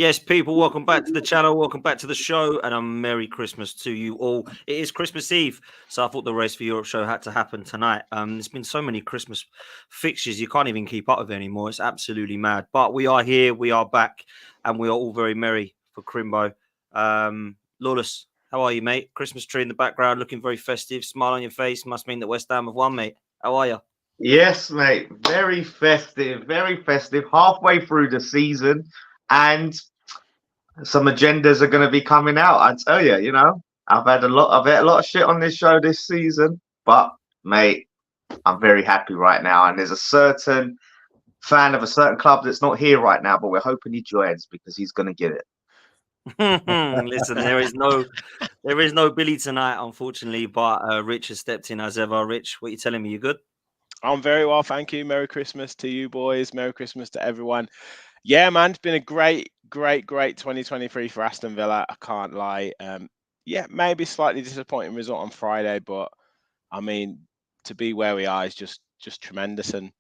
Yes, people, welcome back to the channel. Welcome back to the show, and a Merry Christmas to you all. It is Christmas Eve, so I thought the Race for Europe show had to happen tonight. There's been so many Christmas fixtures, you can't even keep up with it anymore. It's absolutely mad. But we are here, we are back, and we are all very merry for Crimbo. Lawless, how are you, mate? Christmas tree in the background, looking very festive. Smile on your face. Must mean that West Ham have won, mate. How are you? Yes, mate. Very festive, very festive. Halfway through the season, and some agendas are going to be coming out. I tell you, I've had a lot of shit on this show this season, but mate, I'm very happy right now. And there's a certain fan of a certain club that's not here right now, but we're hoping he joins because he's going to get it. Listen, there is no Billy tonight, unfortunately, but Rich has stepped in as ever. Rich, what are you telling me? You good? I'm very well, thank you. Merry Christmas to you boys. Merry Christmas to everyone. Yeah, man, it's been a great 2023 for Aston Villa. I can't lie. Yeah, maybe slightly disappointing result on Friday, but I mean, to be where we are is just tremendous. And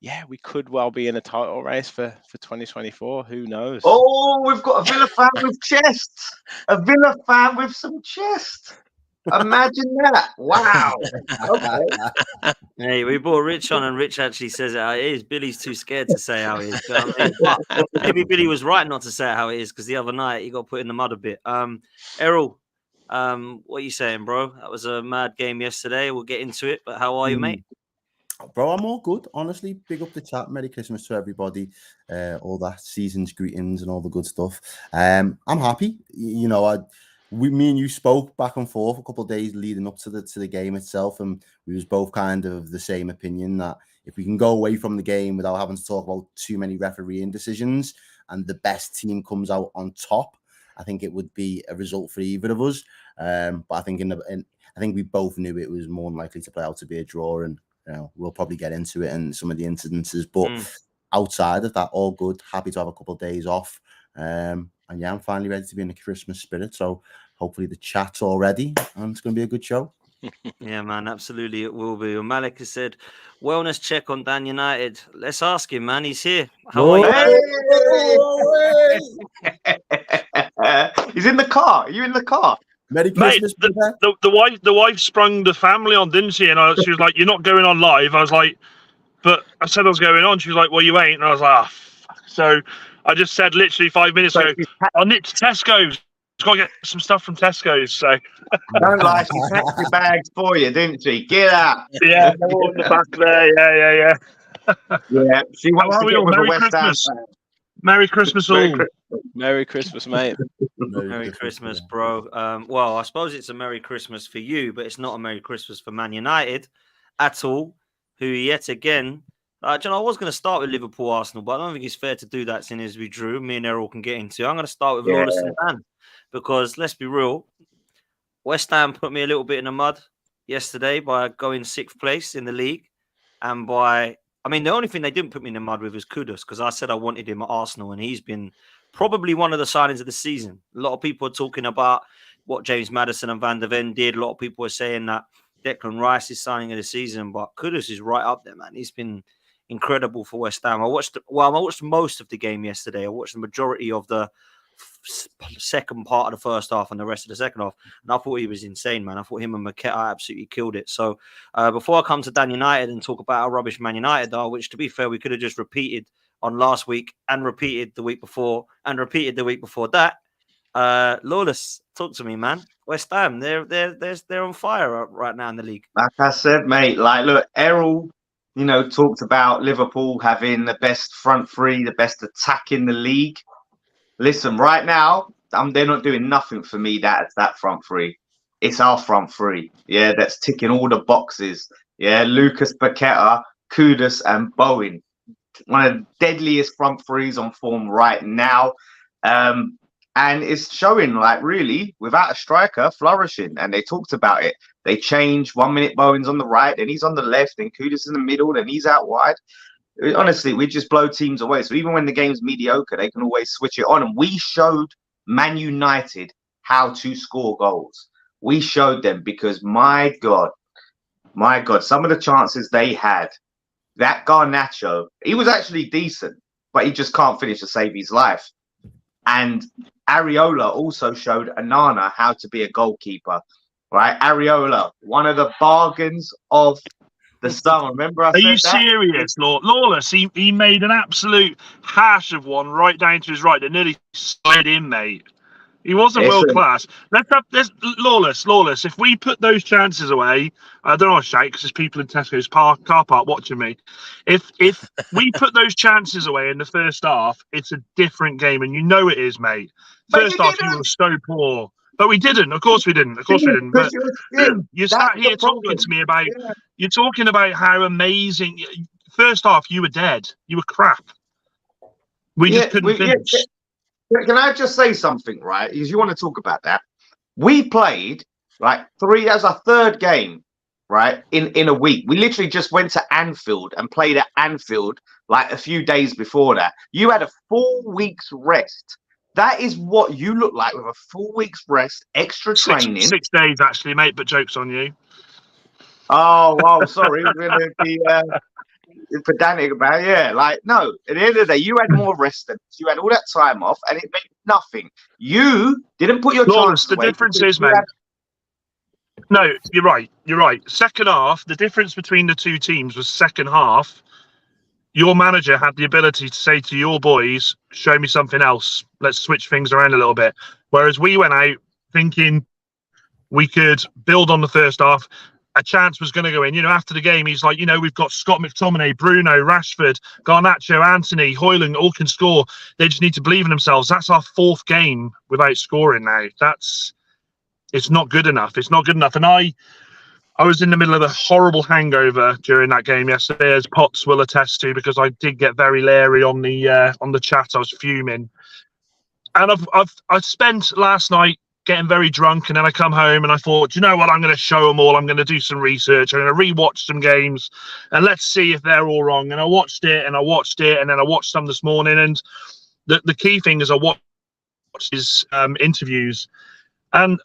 yeah, we could well be in a title race for 2024. Who knows? Oh, we've got a Villa fan with chest. A Villa fan with some chest. Imagine that. Wow. Okay. Hey, we brought Rich on, and Rich actually says it how it is. Billy's too scared to say how it is. But maybe Billy was right not to say it how it is, because the other night he got put in the mud a bit. Errol, what are you saying, bro? That was a mad game yesterday. We'll get into it, but how are you, mate? Bro, I'm all good. Honestly, big up the chat. Merry Christmas to everybody. All that season's greetings and all the good stuff. I'm happy. Me and you spoke back and forth a couple of days leading up to the game itself, and we was both kind of the same opinion that if we can go away from the game without having to talk about too many refereeing decisions and the best team comes out on top, I think it would be a result for either of us. But I think I think we both knew it was more than likely to play out to be a draw, and we'll probably get into it and some of the incidences. But outside of that, all good. Happy to have a couple of days off. And yeah, I'm finally ready to be in the Christmas spirit. So hopefully the chat's all ready and it's going to be a good show. Yeah, man, absolutely it will be. Malik has said, wellness check on Dan United. Let's ask him, man. He's here. How are you? He's in the car. Are you in the car? Merry Christmas, mate. The wife sprung the family on, didn't she? And she was like, "You're not going on live." I was like, "But I said I was going on." She was like, "Well, you ain't." And I was like, "Ah." So I just said literally 5 minutes ago, "I'll nip to Tesco's. Got to get some stuff from Tesco's." So don't lie, she packed your bags for you, didn't she? Get out. Yeah, they're all in the back there. Yeah. She wants to get with a West Ham fan. Merry Christmas, all. Merry Christmas, mate. Merry Christmas, bro. Well, I suppose it's a Merry Christmas for you, but it's not a Merry Christmas for Man United at all, who yet again, I was going to start with Liverpool Arsenal, but I don't think it's fair to do that since as we drew. Me and Errol can get into. I'm going to start with Lawless and Dan, because let's be real, West Ham put me a little bit in the mud yesterday by going 6th place in the league, and the only thing they didn't put me in the mud with was Kudus, because I said I wanted him at Arsenal, and he's been probably one of the signings of the season. A lot of people are talking about what James Maddison and Van der Ven did. A lot of people are saying that Declan Rice is signing of the season, but Kudus is right up there, man. He's been incredible for West Ham. I watched most of the game yesterday. I watched the majority of the second part of the first half and the rest of the second half, and I thought he was insane, man. I thought him and Maketa absolutely killed it. So before I come to Dan United and talk about how rubbish Man United are, which to be fair we could have just repeated on last week and repeated the week before and repeated the week before that, Lawless, talk to me, man. West Ham, they're on fire right now in the league. Like I said, mate, look, Errol talked about Liverpool having the best front three, the best attack in the league. Listen, right now, they're not doing nothing for me. That's that front three. It's our front three. Yeah, that's ticking all the boxes. Yeah, Lucas Paqueta, Kudus, and Bowen. One of the deadliest front threes on form right now. And it's showing, really, without a striker, flourishing. And they talked about it. They changed 1 minute Bowen's on the right, then he's on the left, then Kudus in the middle, then he's out wide. Honestly, we just blow teams away. So even when the game's mediocre, they can always switch it on. And we showed Man United how to score goals. We showed them because, my God, some of the chances they had, that Garnacho, he was actually decent, but he just can't finish to save his life. And Areola also showed Anana how to be a goalkeeper, right? Areola, one of the bargains of the summer. Remember I Are you said that? serious, Lawless? He made an absolute hash of one right down to his right that nearly slid in, mate. He wasn't world Listen, class. Let's Lawless. If we put those chances away, I don't know what to shout because there's people in Tesco's car park watching me. If we put those chances away in the first half, it's a different game, and you know it is, mate. but First you half, you were so poor, but we didn't. Of course we didn't. Of course we didn't. because But you're thin. you That's sat the here talking problem. to me about. Yeah. You're talking about how amazing. First half, you were dead. You were crap. We just couldn't finish. Can I just say something, right? Because you want to talk about that. We played like as our third game, right? In a week. We literally just went to Anfield and played at Anfield like a few days before that. You had a 4 weeks rest. That is what you look like with a 4 weeks rest, extra training. 6 days actually, mate, but joke's on you. Oh, sorry. We're going to be pedantic about it. Yeah, like, no. At the end of the day, you had more rest than us. You had all that time off, and it meant nothing. You didn't put your Lawless, chances away. the difference is, man. No, you're right. You're right. Second half, the difference between the two teams was second half. Your manager had the ability to say to your boys, show me something else. Let's switch things around a little bit. Whereas we went out thinking we could build on the first half. A chance was going to go in. After the game, he's like, we've got Scott McTominay, Bruno, Rashford, Garnacho, Anthony, Højlund, all can score. They just need to believe in themselves. That's our fourth game without scoring now. It's not good enough. It's not good enough. And I was in the middle of a horrible hangover during that game yesterday, as Potts will attest to, because I did get very leery on the chat. I was fuming, and I've spent last night getting very drunk, and then I come home and I thought, you know what, I'm going to show them all. I'm going to do some research. I'm going to rewatch some games, and let's see if they're all wrong. And I watched it, and then I watched some this morning. And the key thing is I watched his interviews, and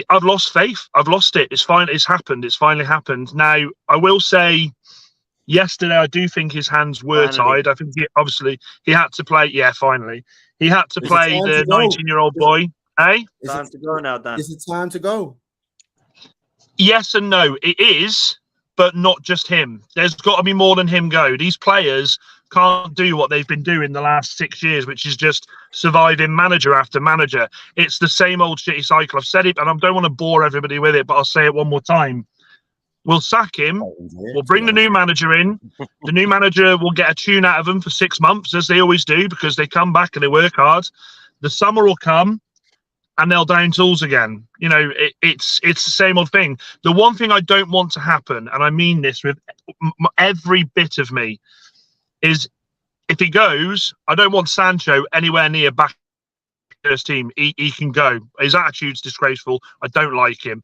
I've lost faith. I've lost it. It's fine. It's happened. It's finally happened. Now, I will say, yesterday, I do think his hands were tied. I think he had to play. Yeah, finally. He had to play the 19-year-old boy. Eh? Time to go now, Dan. Is it time to go? Yes and no. It is, but not just him. There's got to be more than him go. These players can't do what they've been doing the last 6 years, which is just surviving manager after manager. It's the same old shitty cycle. I've said it, and I don't want to bore everybody with it, but I'll say it one more time. We'll sack him. We'll bring the new manager in. The new manager will get a tune out of them for 6 months, as they always do, because they come back and they work hard. The summer will come, and they'll down tools again. It's the same old thing. The one thing I don't want to happen, and I mean this with every bit of me, is if he goes, I don't want Sancho anywhere near back first team. He can go. His attitude's disgraceful. I don't like him.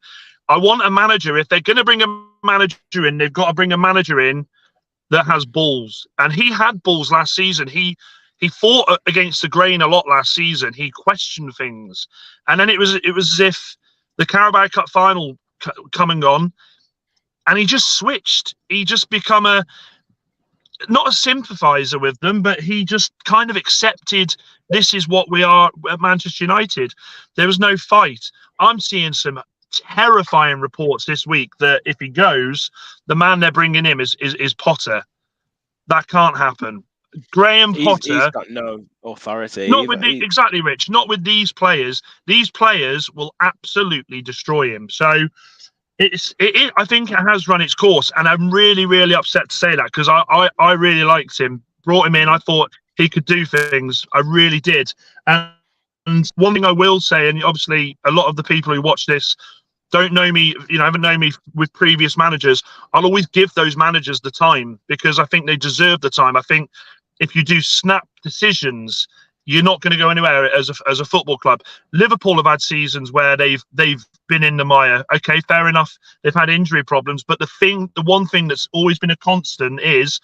I want a manager. If they're going to bring a manager in, they've got to bring a manager in that has balls. And he had balls last season. He fought against the grain a lot last season. He questioned things, and then it was as if the Carabao Cup final come and gone, and he just switched. He just become not a sympathiser with them, but he just kind of accepted this is what we are at Manchester United. There was no fight. I'm seeing some terrifying reports this week that if he goes, the man they're bringing in is Potter. That can't happen. Graham Potter. He's got no authority. Not with exactly, Rich. Not with these players. These players will absolutely destroy him. So I think it has run its course, and I'm really, really upset to say that, because I really liked him. Brought him in. I thought he could do things. I really did. And one thing I will say, and obviously a lot of the people who watch this don't know me, haven't known me with previous managers. I'll always give those managers the time, because I think they deserve the time. I think if you do snap decisions, you're not going to go anywhere as a football club. Liverpool have had seasons where they've been in the mire. Okay, fair enough. They've had injury problems, but the one thing that's always been a constant is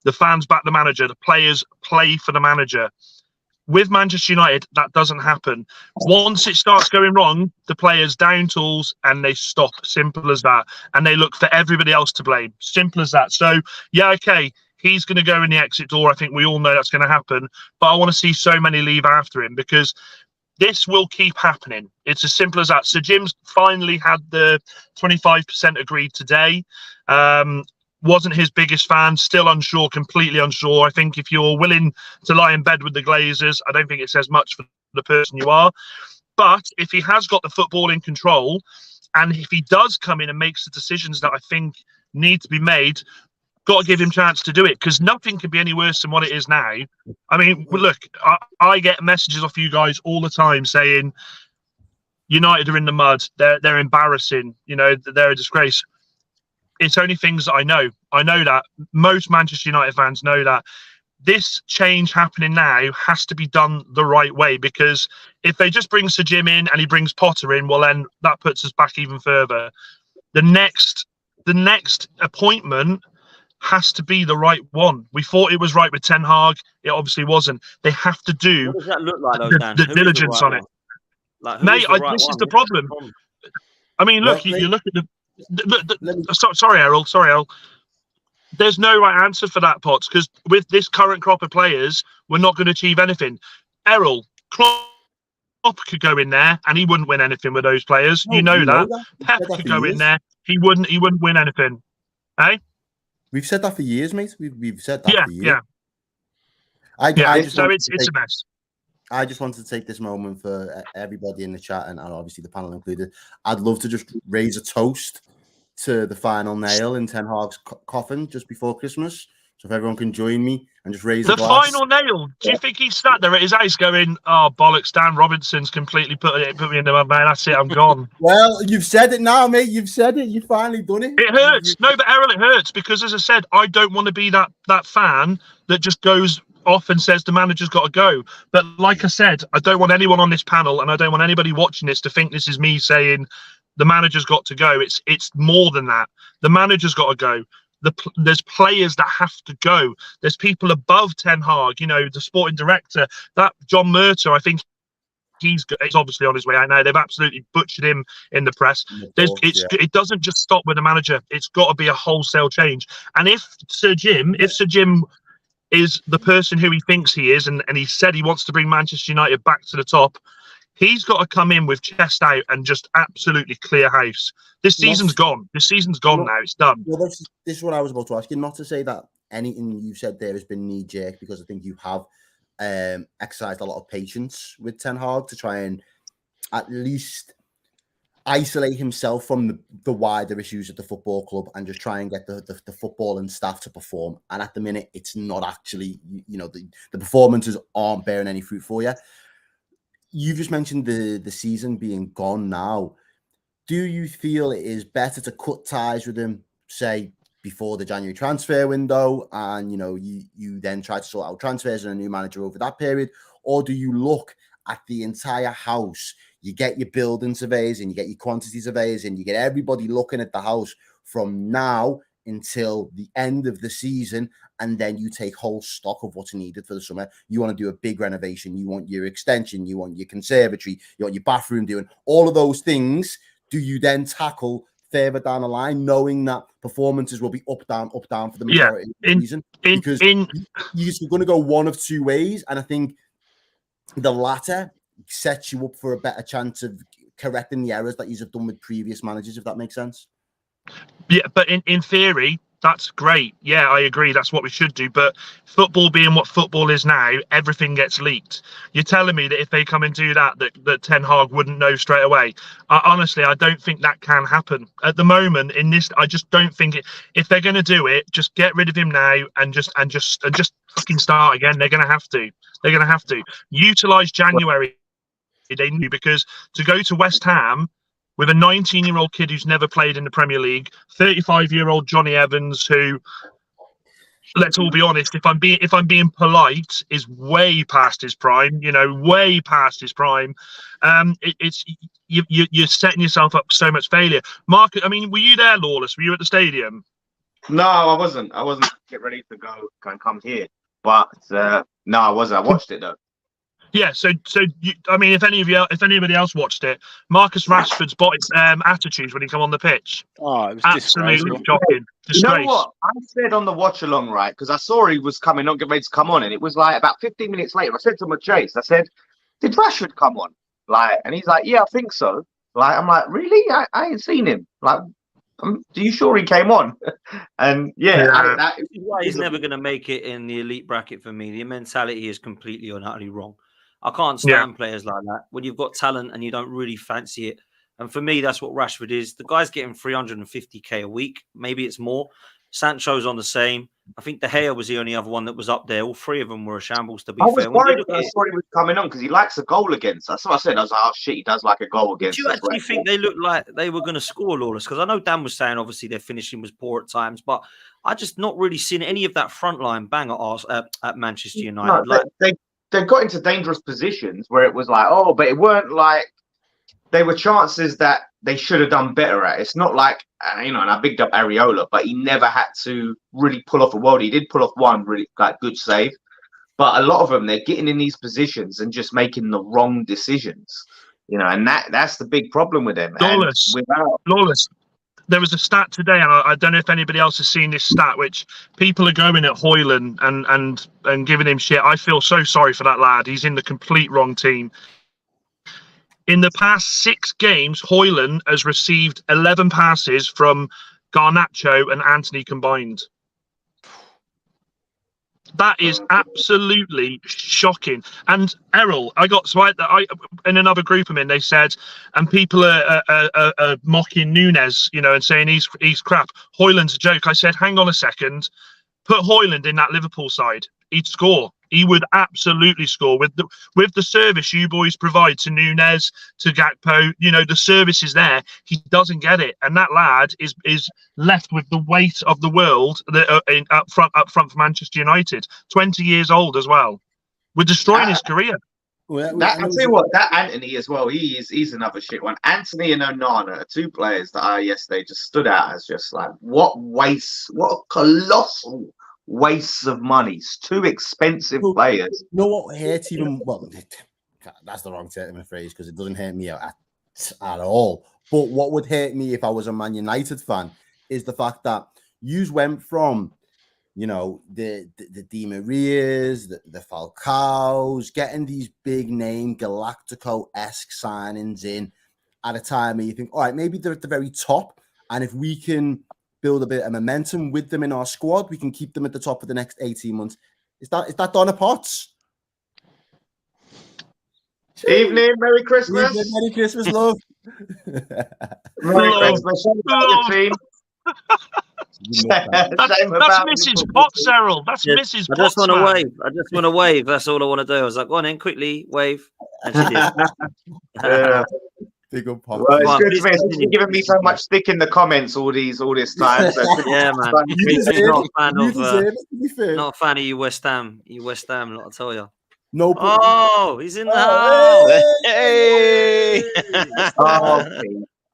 the fans back the manager, the players play for the manager. With Manchester United, that doesn't happen. Once it starts going wrong, the players down tools and they stop. Simple as that. And they look for everybody else to blame. Simple as that. So, yeah, okay, He's going to go in the exit door. I think we all know that's going to happen. But I want to see so many leave after him because this will keep happening. It's as simple as that. So Jim's finally had the 25% agreed today. Wasn't his biggest fan, still unsure, completely unsure. I think if you're willing to lie in bed with the Glazers, I don't think it says much for the person you are. But if he has got the football in control, and if he does come in and makes the decisions that I think need to be made, got to give him a chance to do it, because nothing can be any worse than what it is now. I mean, look, I get messages off you guys all the time saying United are in the mud, they're embarrassing, you know, they're a disgrace. It's only things that I know. I know that. Most Manchester United fans know that. This change happening now has to be done the right way, because if they just bring Sir Jim in and he brings Potter in, well, then that puts us back even further. The next appointment has to be the right one. We thought it was right with Ten Hag. It obviously wasn't. They have to do What does that look like, though, Dan? the diligence on it. Like, Mate, this is the problem. I mean, look, you look at sorry, Errol. There's no right answer for that, Potts, because with this current crop of players, we're not going to achieve anything. Errol, Klopp could go in there and he wouldn't win anything with those players. No, you know that. Pep that could for go years. in there. He wouldn't win anything. Eh? We've said that for years, mate. We've said that for years. So it's a mess. I just wanted to take this moment for everybody in the chat and obviously the panel included. I'd love to just raise a toast to the final nail in Ten Hag's coffin just before Christmas. So if everyone can join me and just raise the a glass. final nail. Do you think he sat there at his house going, "Oh bollocks, Dan Robinson's completely put me into my man. That's it, I'm gone." Well, you've said it now, mate. You've said it. You've finally done it. It hurts. No, but Errol, it hurts because, as I said, I don't want to be that fan that just goes off and says the manager's got to go. But like I said, I don't want anyone on this panel, and I don't want anybody watching this to think this is me saying the manager's got to go. It's more than that. The manager's got to go. There's players that have to go. There's people above Ten Hag, you know, the sporting director. That John Murtaugh, I think he's obviously on his way out now. They've absolutely butchered him in the press. It doesn't just stop with the manager. It's got to be a wholesale change. And if Sir Jim is the person who he thinks he is, and he said he wants to bring Manchester United back to the top, he's got to come in with chest out and just absolutely clear house. This season's gone. This season's gone now. It's done. Well, this is what I was about to ask you. Not to say that anything you've said there has been knee-jerk, because I think you have exercised a lot of patience with Ten Hag to try and at least isolate himself from the wider issues at the football club and just try and get the football and staff to perform. And at the minute, it's not actually, you know, the performances aren't bearing any fruit for you. You've just mentioned the season being gone now. Do you feel it is better to cut ties with him, say, before the January transfer window, and, you know, you then try to sort out transfers and a new manager over that period? Or do you look at the entire house? You get your building surveys and you get your quantity surveys and you get everybody looking at the house from now until the end of the season, and then you take whole stock of what's needed for the summer. You want to do a big renovation, you want your extension, you want your conservatory, you want your bathroom doing, all of those things. Do you then tackle further down the line, knowing that performances will be up, down for the majority of the season? Because you're going to go one of two ways, and I think the latter sets you up for a better chance of correcting the errors that you've done with previous managers, if that makes sense. Yeah, but in theory, that's great. Yeah, I agree. That's what we should do. But football being what football is now, everything gets leaked. You're telling me that if they come and do that Ten Hag wouldn't know straight away? Honestly, I don't think that can happen at the moment. In this, I just don't think it. If they're going to do it, just get rid of him now and just fucking start again. They're going to have to. They're going to have to utilize January. They knew, because to go to West Ham with a 19-year-old kid who's never played in the Premier League, 35-year-old Johnny Evans, who, let's all be honest, if I'm being polite, is way past his prime. You know, way past his prime. You're setting yourself up for so much failure. Mark, I mean, were you there, Lawless? Were you at the stadium? No, I wasn't. Get ready to go and come here, but no, I wasn't. I watched it though. Yeah, I mean, if anybody else watched it, Marcus Rashford's body attitudes when he come on the pitch, Oh, it was absolutely disgraceful. shocking. You know Disgrace. what? I said on the watch along, right? Because I saw he was coming, not getting ready to come on, and it was like about 15 minutes later. I said to him, Chase, I said, "Did Rashford come on?" Like, and he's like, "Yeah, I think so." Like, I'm like, "Really? I ain't seen him." Like, are you sure he came on? And yeah, This is why he's never going to make it in the elite bracket for me. The mentality is completely and utterly wrong. I can't stand players like that when you've got talent and you don't really fancy it. And for me, that's what Rashford is. The guy's getting 350k a week. Maybe it's more. Sancho's on the same. I think De Gea was the only other one that was up there. All three of them were a shambles, to be I was fair. When you worried look when I at it, saw he was coming on because he likes a goal against us. So I said, I was like, "Oh shit, he does like a goal did against you us." actually Right? think they looked like they were going to score, Lawless? Because I know Dan was saying obviously their finishing was poor at times, but I just not really seen any of that front line bang at Manchester United. No, they got into dangerous positions where it was like, oh, but it weren't like they were chances that they should have done better at. It's not like, and I bigged up Areola, but he never had to really pull off a world. He did pull off one really good save, but a lot of them, they're getting in these positions and just making the wrong decisions, and that's the big problem with them. Lawless. There was a stat today, and I don't know if anybody else has seen this stat, which people are going at Hoyland and giving him shit. I feel so sorry for that lad. He's in the complete wrong team. In the past 6 games, Hoyland has received 11 passes from Garnacho and Anthony combined. That is absolutely shocking. And Errol, I in another group I'm in, they said, and people are mocking Nunes, and saying he's crap. Hoyland's a joke. I said, hang on a second. Put Hoyland in that Liverpool side. He'd score. He would absolutely score with the service you boys provide to Nunes, to Gakpo. The service is there. He doesn't get it, and that lad is left with the weight of the world up front for Manchester United. 20 years old as well. We're destroying his career. I'll tell you what, that Anthony as well, he's another shit one. Anthony and Onana are 2 players that yesterday just stood out as just like, what a colossal wastes of money. It's 2 expensive players. You know what hurts even? Well, that's the wrong term of phrase because it doesn't hurt me at all. But what would hurt me if I was a Man United fan is the fact that you went from, the Di Marias, the Falcaos, getting these big name Galactico-esque signings in at a time where you think, all right, maybe they're at the very top, and if we can build a bit of momentum with them in our squad, we can keep them at the top for the next 18 months. Is that Donna Potts? Evening, Merry Christmas. Evening, Merry Christmas, love. Merry Christmas. Your team. That's Mrs. Potts, Errol. That's Mrs. Potts. I just want to wave. I just want to wave. That's all I want to do. I was like, go on in, quickly, wave. And she did. Big up, Potts. Well, it's good to me. It's been giving me so much stick in the comments all this time. So yeah, man. Not a fan of you, West Ham. You West Ham, lot, I tell you. No. He's in the house. Hey.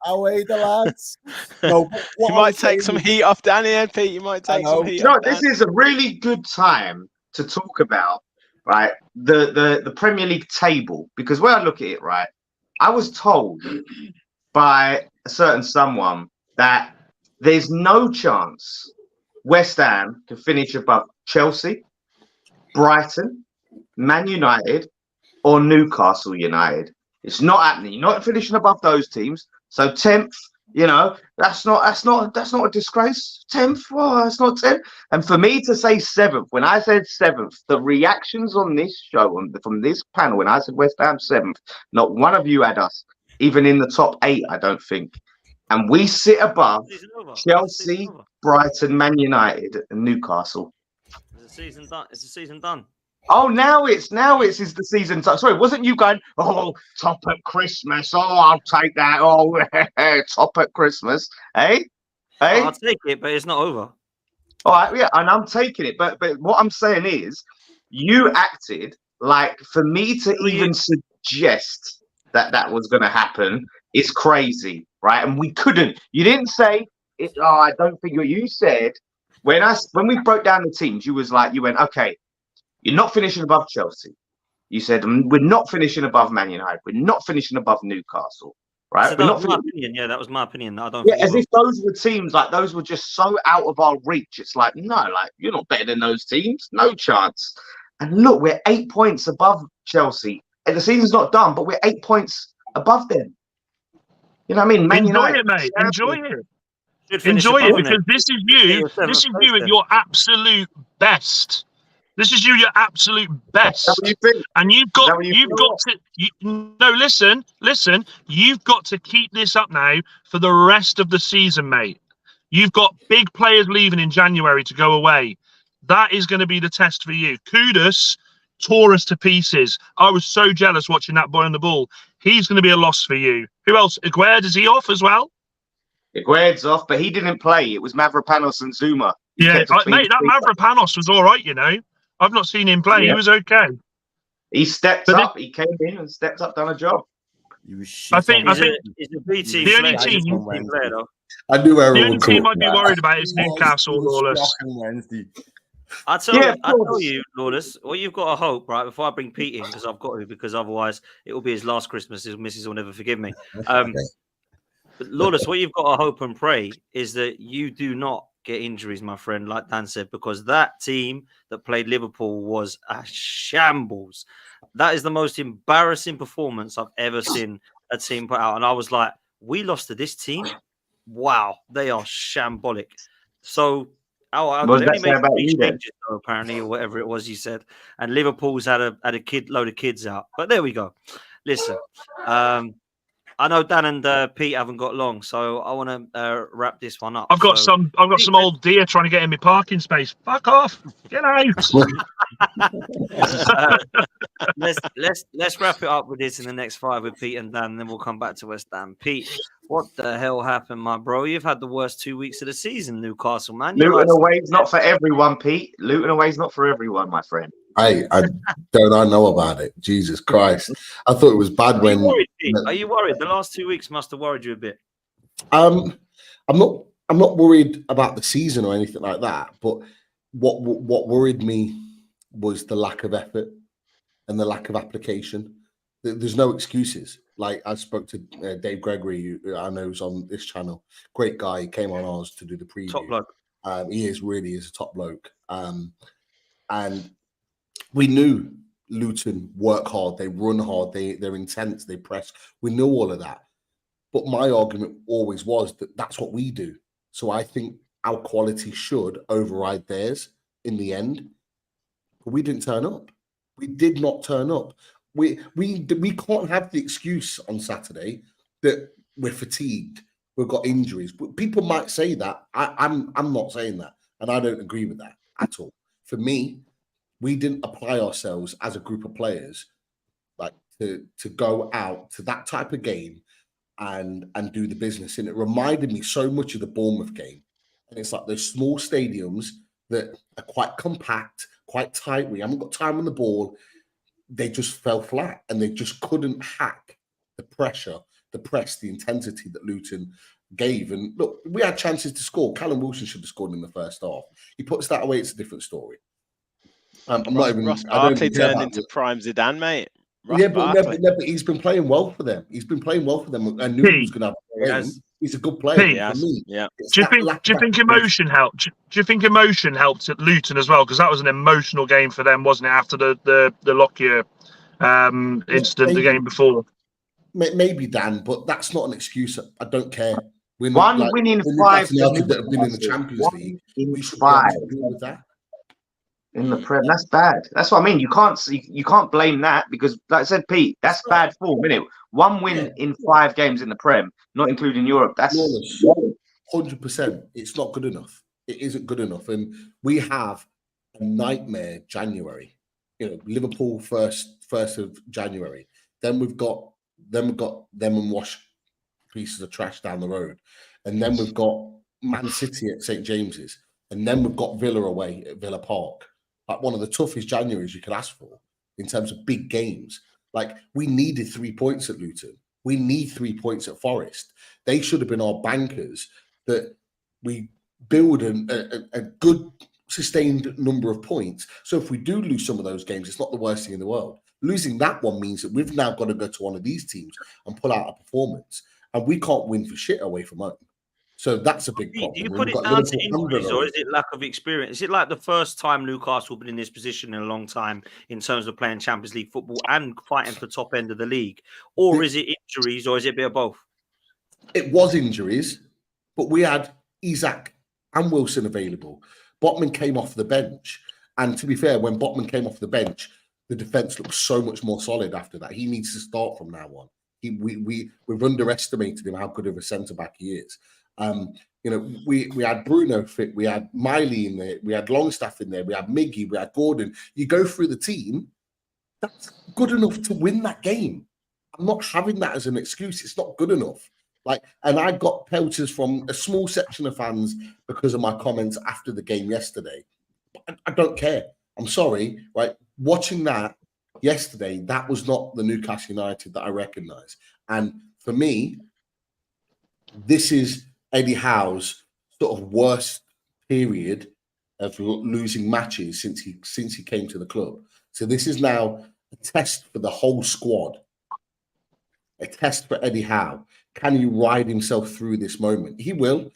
Away the lads. No, you might take some heat off Danny and Pete. You might take some heat off. This is a really good time to talk about, right, the Premier League table, because when I look at it, right, I was told by a certain someone that there's no chance West Ham can finish above Chelsea, Brighton, Man United, or Newcastle United. It's not happening. You're not finishing above those teams. So 10th, that's not a disgrace. 10th, that's not 10th. And for me to say 7th, when I said 7th, the reactions on this show from this panel, when I said West Ham 7th, not one of you had us, even in the top 8, I don't think. And we sit above Chelsea, Brighton, Man United, and Newcastle. Is the season done? Is the season done? Oh, now it's the season. Sorry, wasn't you going, oh, top at Christmas? Oh, I'll take that. Oh, top at Christmas. Hey? I'll take it, but it's not over. All right, yeah, and I'm taking it. But what I'm saying is, you acted like, for me to even suggest that was going to happen is crazy, right? And we couldn't. You didn't say it. Oh, I don't think you said when we broke down the teams. You went, okay. You're not finishing above Chelsea. You said we're not finishing above Man United. We're not finishing above Newcastle. Right? So We're that not was my finishing. opinion. Yeah, that was my opinion. I don't Yeah, think as if those were teams like those were just so out of our reach. It's like, no, like you're not better than those teams. No chance. And look, we're 8 points above Chelsea. And the season's not done, but we're 8 points above them. You know what I mean? Man Enjoy United, it, mate. Enjoy it. should finish Enjoy it above them. because this is you. This is you at your absolute best. This is you your absolute best. Is that what you think? And you've Is that got what you no, listen. You've got to keep this up now for the rest of the season, mate. You've got big players leaving in January to go away. That is going to be the test for you. Kudus tore us to pieces. I was so jealous watching that boy on the ball. He's going to be a loss for you. Who else? Aguerd, is he off as well? Aguerd's off, but he didn't play. It was Mavropanos and Zuma. Yeah, mate, that Mavropanos was all right, you know. I've not seen him play. Yeah. He was okay. He stepped But up. He came in and stepped up, done a job. I think he's a B team the only player. team- Player, though. I knew the everyone only would team come I'd be worried about is Newcastle, Lawless. Wednesday. I tell course. you, Lawless, well, you've got to hope, right? Before I bring Pete in, because I've got to, because otherwise it will be his last Christmas. His missus will never forgive me. But Lawless, what you've got to hope and pray is that you do not get injuries, my friend, like Dan said, because that team that played Liverpool was a shambles. That is the most embarrassing performance I've ever seen a team put out. And I was like, we lost to this team? Wow, they are shambolic. So, What does that say about you then? changes, though, apparently, or whatever it was you said. And Liverpool's had a load of kids out. But there we go. Listen, I know Dan and Pete haven't got long, so I want to wrap this one up. I've got some old deer trying to get in my parking space. Fuck off. Get out. Let's wrap it up with this in the next 5 with Pete and Dan, and then we'll come back to West Ham. Pete, what the hell happened, my bro? You've had the worst 2 weeks of the season, Newcastle, man. Luton away is not for everyone, Pete. Luton away is not for everyone, my friend. I know about it. Jesus Christ. I thought it was bad when. Are you worried? The last 2 weeks must have worried you a bit. I'm not worried about the season or anything like that, but what worried me was the lack of effort and the lack of application. There's no excuses. Like I spoke to Dave Gregory, who I know is on this channel. Great guy. He came on ours to do the preview. Top bloke. He really is a top bloke. And we knew Luton work hard, they run hard, they're intense, they press. We knew all of that. But my argument always was that that's what we do. So I think our quality should override theirs in the end. But we didn't turn up. We did not turn up. We can't have the excuse on Saturday that we're fatigued, we've got injuries. But people might say that. I'm not saying that, and I don't agree with that at all. For me, we didn't apply ourselves as a group of players like to go out to that type of game and do the business. And it reminded me so much of the Bournemouth game. And it's like those small stadiums that are quite compact, quite tight. We haven't got time on the ball. They just fell flat and they just couldn't hack the pressure, the press, the intensity that Luton gave. And look, we had chances to score. Callum Wilson should have scored in the first half. He puts that away, it's a different story. Ross Barkley turned into prime Zidane, mate. But he's been playing well for them. He's been playing well for them. I knew he was going to have a game. He's a good player. For me. Yeah. Do you think emotion helped? Do you think emotion helped at Luton as well? Because that was an emotional game for them, wasn't it? After the Lockyer incident, the game before. Maybe, Dan, but that's not an excuse. I don't care. Win in 5 that have been in the Champions League. We should be able to deal with that. In the Prem, that's bad. That's what I mean. You can't blame that because, like I said, Pete, that's bad form, isn't it? 1 win in 5 games in the Prem, not including Europe. That's 100%. It's not good enough. It isn't good enough, and we have a nightmare January. You know, Liverpool first of January. Then we've got them and wash pieces of trash down the road, and then we've got Man City at St James's, and then we've got Villa away at Villa Park. Like one of the toughest Januaries you could ask for in terms of big games. Like we needed 3 points at Luton. We need 3 points at Forest. They should have been our bankers that we build a good sustained number of points. So if we do lose some of those games, it's not the worst thing in the world. Losing that one means that we've now got to go to one of these teams and pull out a performance, and we can't win for shit away from home. So that's a big Do problem. you We've put it got down to Liverpool injuries, under or is it lack of experience? Is it like the first time Newcastle have been in this position in a long time in terms of playing Champions League football and fighting for top end of the league? Or is it injuries, or is it a bit of both? It was injuries, but we had Isak and Wilson available. Botman came off the bench. And to be fair, when Botman came off the bench, the defence looked so much more solid after that. He needs to start from now on. We've underestimated him how good of a centre-back he is. We had Bruno fit, we had Miley in there, we had Longstaff in there, we had Miggy, we had Gordon. You go through the team, that's good enough to win that game. I'm not having that as an excuse. It's not good enough. And I got pelters from a small section of fans because of my comments after the game yesterday. I don't care. I'm sorry, right? Watching that yesterday, that was not the Newcastle United that I recognise. And for me, this is Eddie Howe's sort of worst period of losing matches since he came to the club. So this is now a test for the whole squad, a test for Eddie Howe. Can he ride himself through this moment? He will.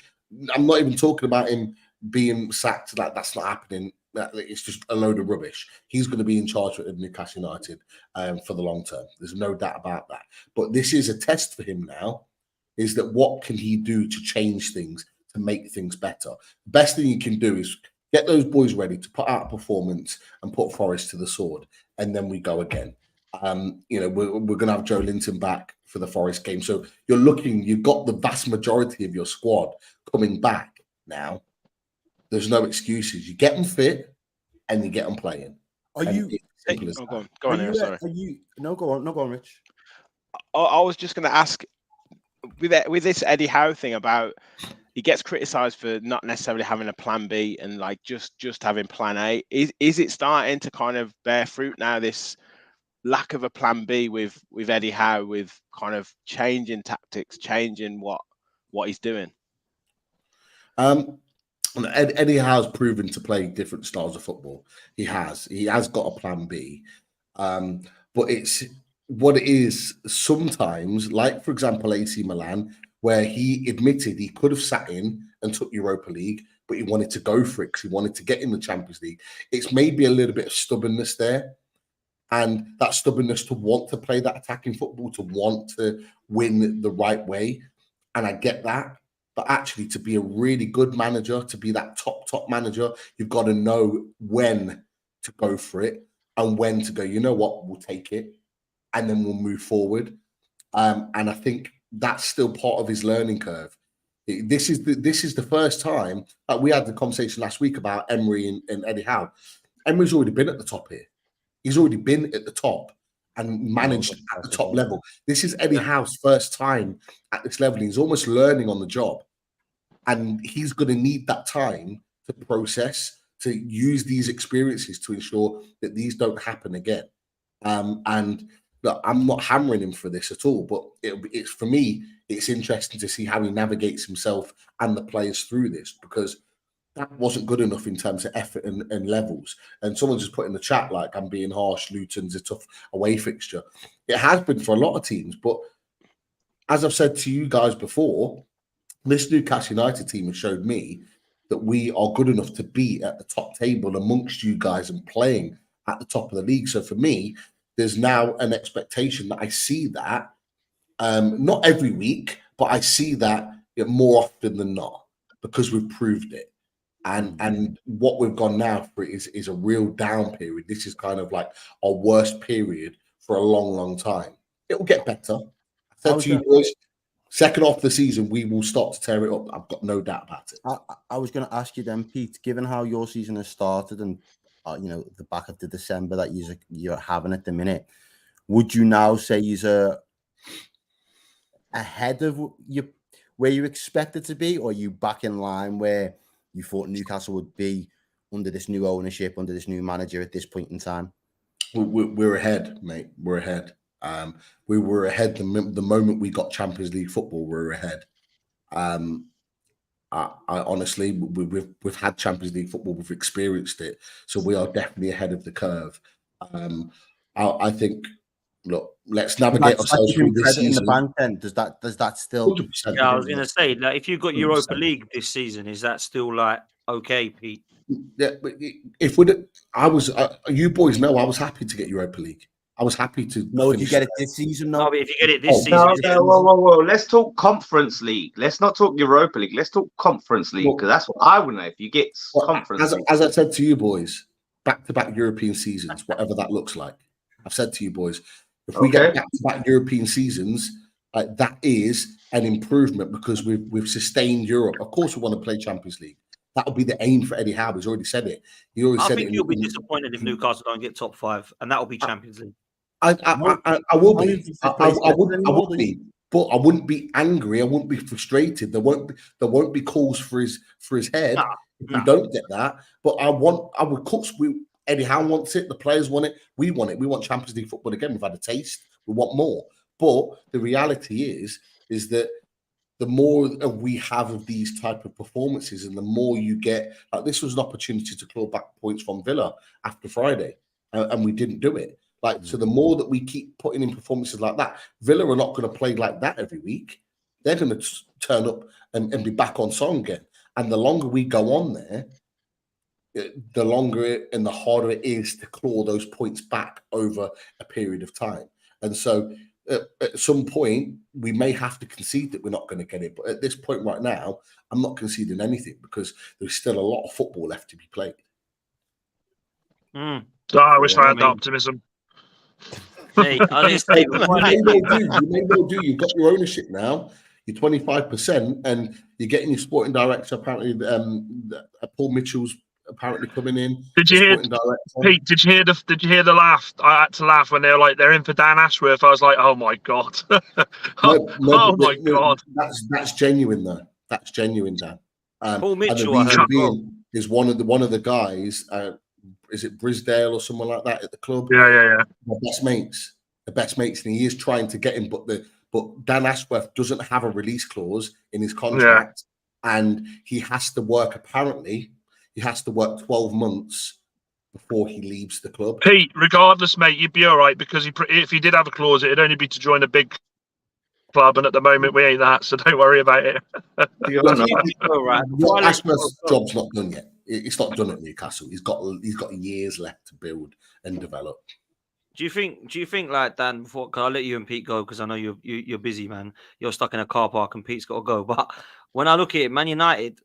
I'm not even talking about him being sacked. That's not happening. It's just a load of rubbish. He's going to be in charge of Newcastle United for the long term. There's no doubt about that. But this is a test for him now, is that what can he do to change things, to make things better? The best thing he can do is get those boys ready to put out a performance and put Forest to the sword, and then we go again. We're going to have Joe Linton back for the Forest game. So you've got the vast majority of your squad coming back now. There's no excuses. You get them fit and you get them playing. Go on, sorry. Go on, Rich. I was just going to ask, with this Eddie Howe thing about, he gets criticised for not necessarily having a plan B and just having plan A. Is it starting to kind of bear fruit now, this lack of a plan B with Eddie Howe, with kind of changing tactics, changing what he's doing? Eddie Howe's proven to play different styles of football. He has got a plan B. But it's what it is sometimes, like, for example, AC Milan, where he admitted he could have sat in and took Europa League, but he wanted to go for it because he wanted to get in the Champions League. It's maybe a little bit of stubbornness there. And that stubbornness to want to play that attacking football, to want to win the right way. And I get that. But actually, to be a really good manager, to be that top manager, you've got to know when to go for it and when to go, you know what, we'll take it and then we'll move forward. And I think that's still part of his learning curve. This is the first time that we had the conversation last week about Emery and Eddie Howe. Emery's already been at the top here. He's already been at the top and managed at the top level. This is Eddie Howe's first time at this level. He's almost learning on the job. And he's going to need that time to process, to use these experiences to ensure that these don't happen again. And look, I'm not hammering him for this at all, but it's for me, it's interesting to see how he navigates himself and the players through this, because that wasn't good enough in terms of effort and levels. And someone just put in the chat, like, I'm being harsh, Luton's a tough away fixture. It has been for a lot of teams, but as I've said to you guys before, this Newcastle United team has showed me that we are good enough to be at the top table amongst you guys and playing at the top of the league. So for me, there's now an expectation that I see that, not every week, but I see that more often than not, because we've proved it. And what we've gone now for is a real down period. This is kind of like our worst period for a long, long time. It will get better. I said to you boys, second half of the season, we will start to tear it up. I've got no doubt about it. I was going to ask you then, Pete, given how your season has started and, the back of the December that you're having at the minute, would you now say you're ahead of where you expected to be, or are you back in line where you thought Newcastle would be under this new ownership, under this new manager at this point in time? We're ahead, mate. We're ahead. We were ahead the moment we got Champions League football. We're ahead. I honestly, we've had Champions League football. We've experienced it, so we are definitely ahead of the curve. I think, look, let's navigate That's like ourselves through giving this credit in the season. bank. Then does that still? 100%. Yeah, I was going to say, like, if you've got 100%. Europa League this season, is that still like okay, Pete? Yeah, but if we, I was, you boys know, I was happy to get Europa League. I was happy to. No, if you finish get it this season, No, no. but if you get it this Oh, season, No, whoa. Let's talk Conference League. Let's not talk Europa League. Let's talk Conference League, because that's what I would know. If you get Well, Conference League. as I said to you boys, back-to-back European seasons, whatever that looks like. I've said to you boys, if we get back-to-back European seasons, that is an improvement because we've sustained Europe. Of course, we want to play Champions League. That would be the aim for Eddie Howe. He's already said it. He already I said think it. you'll be disappointed if Newcastle don't get top 5, and that will be Champions League. I will be. Only if I they would be. But I wouldn't be angry. I wouldn't be frustrated. There won't be calls for his head if we don't get that. But Eddie Howe wants it. The players want it. We want it. We want Champions League football again. We've had a taste. We want more. But the reality is that the more we have of these type of performances, and the more you get, like this was an opportunity to claw back points from Villa after Friday, and we didn't do it. So the more that we keep putting in performances like that, Villa are not going to play like that every week. They're going to turn up and be back on song again. And the longer we go on there, the longer and the harder it is to claw those points back over a period of time. And so at some point, we may have to concede that we're not going to get it. But at this point right now, I'm not conceding anything because there's still a lot of football left to be played. I wish I had that optimism. Hey, I didn't say you may well do. You've got your ownership now. You're 25%, and you're getting your sporting director. Apparently, Paul Mitchell's apparently coming in. Did you hear, Pete? Did you hear the laugh? I had to laugh when they were like, they're in for Dan Ashworth. I was like, oh my god, my god. That's genuine though. That's genuine, Dan. Paul Mitchell, and the reason being is one of the guys. Is it Brisdale or someone like that at the club? Yeah. The best mates, and he is trying to get him, but Dan Ashworth doesn't have a release clause in his contract, and he has to work. Apparently, he has to work 12 months before he leaves the club. Pete, regardless, mate, you'd be all right because if he did have a clause, it'd only be to join a big club, and at the moment we ain't that, so don't worry about it. Ashworth's job's not done yet. It's not done at Newcastle. He's got years left to build and develop. Do you think like Dan? Before, cause I'll let you and Pete go because I know you're busy, man. You're stuck in a car park and Pete's got to go. But when I look at it, Man United,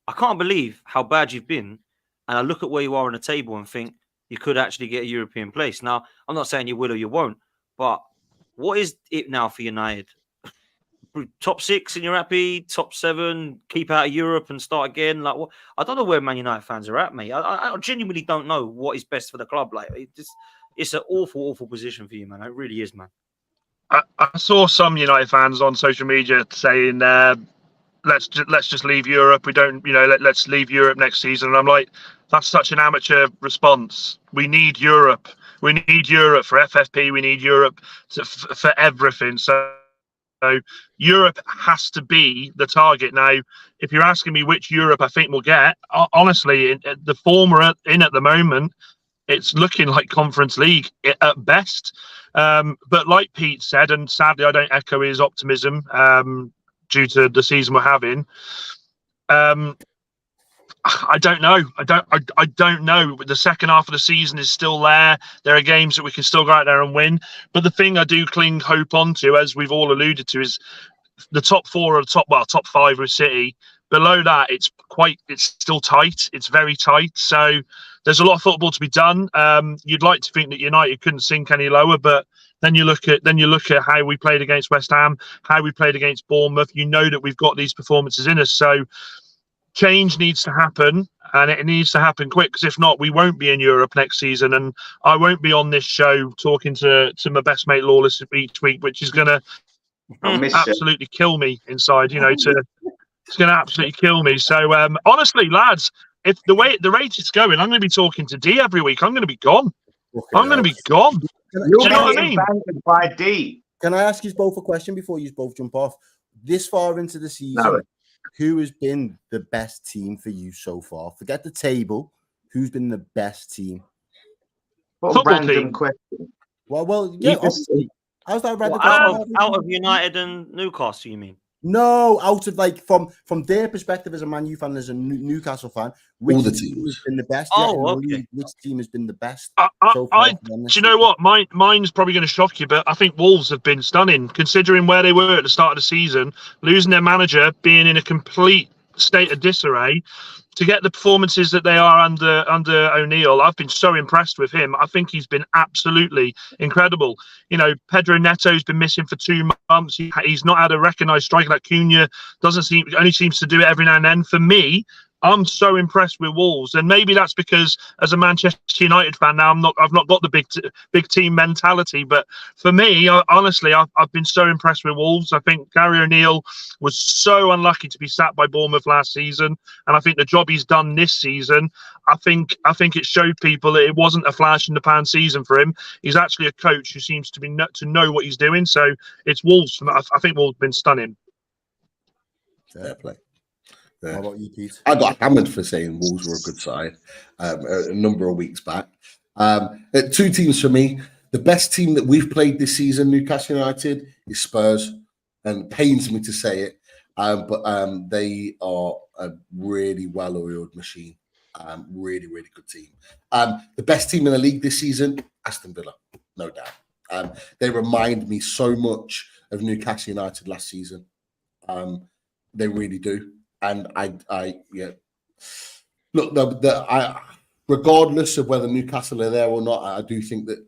I can't believe how bad you've been, and I look at where you are on the table and think you could actually get a European place. Now, I'm not saying you will or you won't, but what is it now for United? Top 6 and you're happy, top 7, keep out of Europe and start again. Like, what? I don't know where Man United fans are at, mate. I genuinely don't know what is best for the club. Like, it's an awful position for you, man. It really is, man. I saw some United fans on social media saying, let's just leave Europe. We don't, let's leave Europe next season. And I'm like, that's such an amateur response. We need Europe. We need Europe for FFP. We need Europe for everything. So Europe has to be the target. Now, if you're asking me which Europe I think we'll get, honestly, the form we're in at the moment, it's looking like Conference League at best. But like Pete said, and sadly I don't echo his optimism due to the season we're having, I don't know. I don't know. The second half of the season is still there. There are games that we can still go out there and win. But the thing I do cling hope onto, as we've all alluded to, is the top 4 or top 5 with City. Below that, it's still tight. It's very tight. So there's a lot of football to be done. You'd like to think that United couldn't sink any lower, but then you look at how we played against West Ham, how we played against Bournemouth. You know that we've got these performances in us. So change needs to happen, and it needs to happen quick, because if not, we won't be in Europe next season, and I won't be on this show talking to my best mate Lawless each week, which is going to absolutely kill me inside. It's going to absolutely kill me. So honestly, lads, if the rate it's going, I'm going to be talking to D every week. I'm going to be gone. I'm going to be gone. Do you know what I mean? By D. Can I ask you both a question before you both jump off? This far into the season, who has been the best team for you so far? Forget the table. Who's been the best team? What a random question. Well, yeah, obviously. How's that red? Out of United and Newcastle, you mean? No, out of like from their perspective as a Man U fan, as a Newcastle fan, which All the team teams. has been the best? Okay. Which team has been the best? Do you know what? Mine's probably going to shock you, but I think Wolves have been stunning, considering where they were at the start of the season, losing their manager, being in a complete state of disarray. To get the performances that they are under O'Neill, I've been so impressed with him. I think he's been absolutely incredible. You know, Pedro Neto's been missing for 2 months. He's not had a recognised striker like Cunha. Only seems to do it every now and then. For me, I'm so impressed with Wolves, and maybe that's because as a Manchester United fan now, I've not got the big team mentality. But for me, honestly, I've been so impressed with Wolves. I think Gary O'Neill was so unlucky to be sacked by Bournemouth last season, and I think the job he's done this season, I think it showed people that it wasn't a flash in the pan season for him. He's actually a coach who seems to know what he's doing. So it's Wolves. I think Wolves have been stunning. Fair play. Yeah. How about you, Pete? I got hammered for saying Wolves were a good side a number of weeks back. 2 teams for me. The best team that we've played this season, Newcastle United, is Spurs, and it pains me to say it, but they are a really well-oiled machine. Really, really good team. The best team in the league this season, Aston Villa, no doubt. They remind me so much of Newcastle United last season. They really do. And look, regardless of whether Newcastle are there or not, I do think that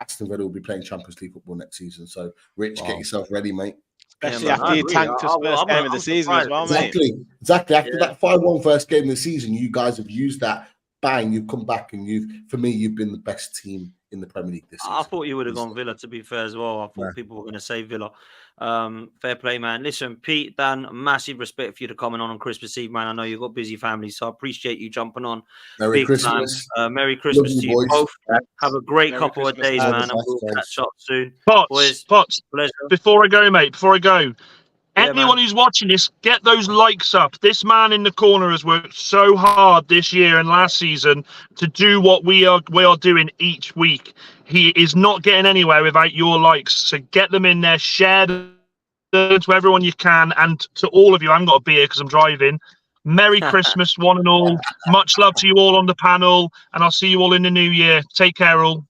Aston Villa will be playing Champions League football next season. So, Rich, get yourself ready, mate. Especially after you tanked your first game of the season as well, mate. Exactly. After that 5-1 first game of the season, you guys have used that. Bang, you've come back, and you've been the best team in the Premier League this season. I thought you would have gone Villa, to be fair, as well. I thought people were going to say Villa. Fair play, man. Listen, Pete, Dan, massive respect for you to coming on Christmas Eve, man. I know you've got busy families, so I appreciate you jumping on. Merry Christmas. Merry Christmas to you both. Have a great couple of days, man, and we'll catch up soon. Potts, pleasure. Before I go, anyone who's watching this, get those likes up. This man in the corner has worked so hard this year and last season to do what we are doing each week. He is not getting anywhere without your likes. So get them in there, share them to everyone you can, and to all of you. I haven't got a beer because I'm driving. Merry Christmas, one and all. Much love to you all on the panel, and I'll see you all in the new year. Take care, all.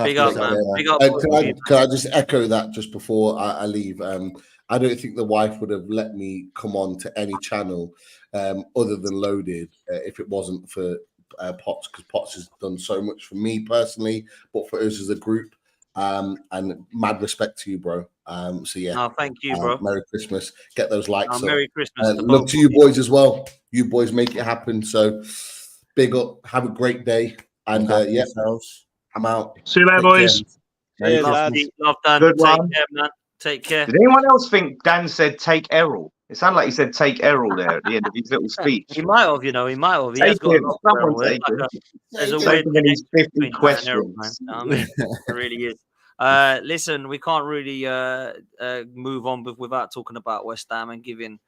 Big up, man. Big up. Can I just echo that just before I leave? I don't think the wife would have let me come on to any channel other than Loaded if it wasn't for Potts, because Potts has done so much for me personally, but for us as a group. And mad respect to you, bro. So yeah. Oh, thank you, bro. Merry Christmas. Get those likes. Merry Christmas. Love to you boys as well. You boys make it happen. So big up. Have a great day. And I'm out. See you later, boys. Love Dan. Good Take one. care, man. Take care. Did anyone else think Dan said take Errol? It sounded like he said take Errol there at the end of his little speech. He might have, He has Take got him. a lot Someone of take him. There's a Take weird him in his 50 between questions. Errol, man. I mean, it really is. Listen, we can't really move on without talking about West Ham and giving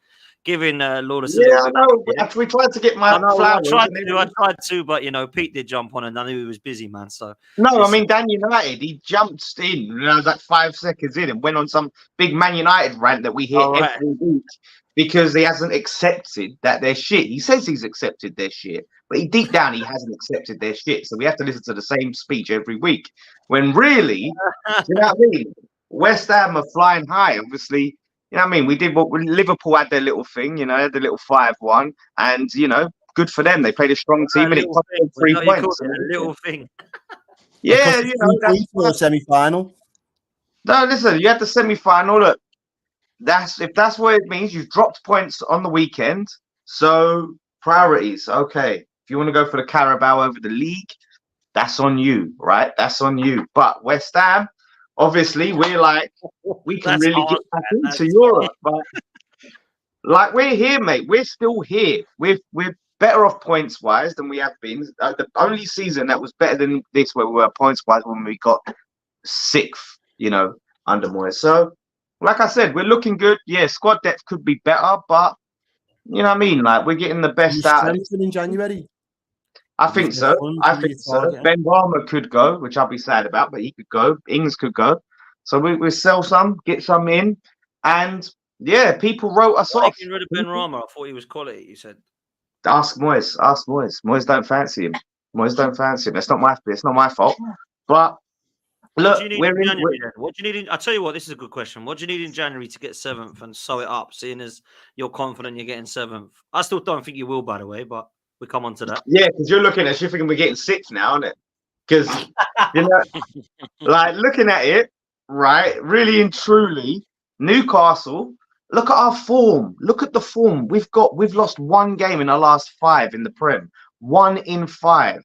Lawless a little bit. No, we tried to get my flowers. I tried to, but Pete did jump on, and I knew he was busy, man. So no, I mean Dan United, he jumped in. I was like 5 seconds in and went on some big Man United rant that we hear every week because he hasn't accepted that they're shit. He says he's accepted their shit, but deep down he hasn't accepted their shit. So we have to listen to the same speech every week. When really, you know what I mean? West Ham are flying high, obviously. You know what I mean? We did what Liverpool had their little thing, had the little 5-1, and good for them. They played a strong team and it cost them 3 points. A little thing. Yeah, that's for a semi-final. No, listen, you had the semi-final. Look, if that's what it means, you've dropped points on the weekend. So priorities, okay. If you want to go for the Carabao over the league, that's on you, right? That's on you. But West Ham, obviously, we're like, we can really get back into Europe. But like, we're here, mate. We're still here. We're better off points wise than we have been. The only season that was better than this, where we were points wise, when we got 6th, under Moyes. So, like I said, we're looking good. Yeah, squad depth could be better, but you know what I mean. Like, we're getting the best out. In January. I think Is there so. funds I that think you're so. targeting? Ben Rama could go, which I'll be sad about, but he could go. Ings could go. So we sell some, get some in, and yeah, people wrote us Why are you off. getting rid of Ben Rama? I thought he was quality. You said. Ask Moyes. Ask Moyes. Moyes don't fancy him. Moyes don't fancy him. It's not my fault. But What look, do you need we're in in. January then? What do you need in? I'll tell you what. This is a good question. What do you need in January to get 7th and sew it up? Seeing as you're confident you're getting 7th, I still don't think you will, by the way. But we come on to that. Yeah, because you're looking at us, you're thinking we're getting 6th now, isn't it? Because you know, like looking at it, right? Really and truly, Newcastle. Look at our form. Look at the form we've got. We've lost 1 game in our last 5 in the Prem. 1 in 5.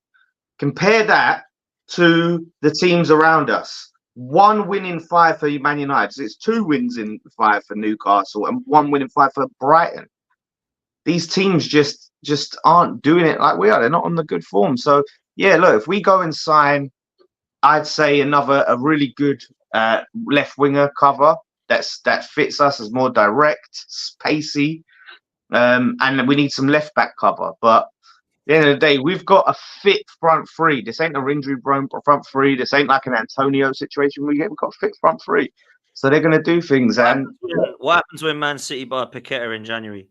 Compare that to the teams around us. 1 win in 5 for Man United. So it's 2 wins in 5 for Newcastle and 1 win in 5 for Brighton. These teams just aren't doing it like we are. They're not on the good form. So yeah, look, if we go and sign, I'd say a really good left winger cover that fits us as more direct, spacey, and we need some left back cover. But at the end of the day, we've got a fit front three. This ain't a injury-prone front three. This ain't like an Antonio situation. We've got a fit front three, so they're going to do things. What happens when Man City buy Paqueta in January?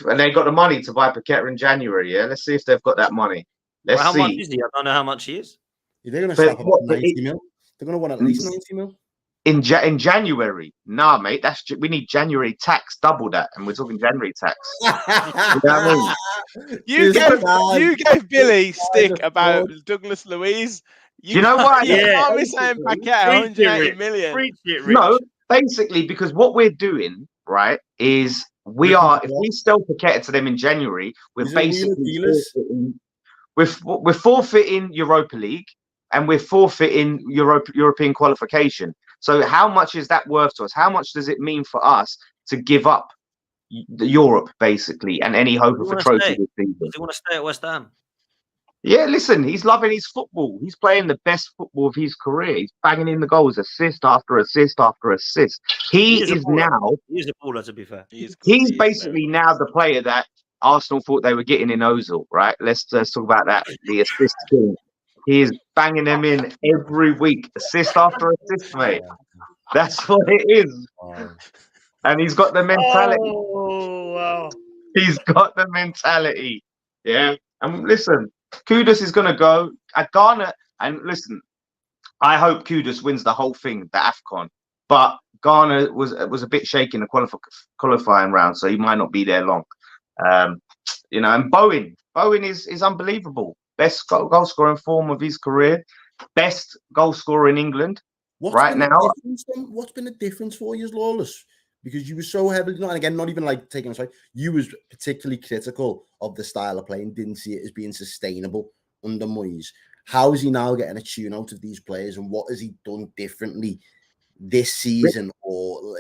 And they got the money to buy Paqueta in January. Yeah, let's see if they've got that money. Let's How see. much is he? I don't know how much he is. They're going to But slap about what- 90 mil. They're going to want at least 90 mil. In January, nah, mate. We need January tax, double that, and we're talking January tax. You know what I mean? You gave Billy stick about Douglas Luiz. You know why? You Yeah. can't be saying Paqueta 180 million. Preach it, Rich. No, basically, because what we're doing, right, is if we sell Paqueta to them in January, we're Is it Wheeler basically Dealers? we're forfeiting Europa League and we're forfeiting European qualification. So how much is that worth to us? How much does it mean for us to give up Europe, basically, and any hope of a trophy this season? Does he want to stay at West Ham? Yeah, listen, he's loving his football. He's playing the best football of his career. He's banging in the goals, assist after assist after assist. He is now. He's a baller, to be fair. He's basically now the player that Arsenal thought they were getting in Ozil, right? Let's talk about that. The assist king. He is banging them in every week, assist after assist, mate. That's what it is. And he's got the mentality. Oh, wow. He's got the mentality. Yeah. And listen, Kudus is going to go at Ghana. And listen, I hope Kudus wins the whole thing, the AFCON. But Ghana was a bit shaky in the qualifying round, so he might not be there long. And Bowen is unbelievable. Best goal scoring form of his career. Best goal scorer in England now. What's been the difference for you, Lawless? Because you were so heavily, and again, not even like taking a side, you was particularly critical of the style of playing, didn't see it as being sustainable under Moyes. How is he now getting a tune out of these players, and what has he done differently this season or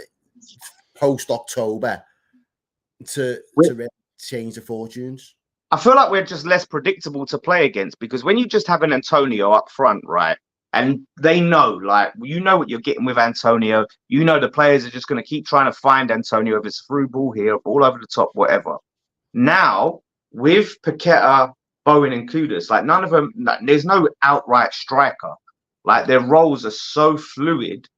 post-October to really change the fortunes? I feel like we're just less predictable to play against, because when you just have an Antonio up front, right, and they know, like, you know what you're getting with Antonio. You know the players are just going to keep trying to find Antonio, if it's through ball here, ball over the top, whatever. Now, with Paqueta, Bowen and Kudus, like, none of them, like, there's no outright striker. Like, their roles are so fluid.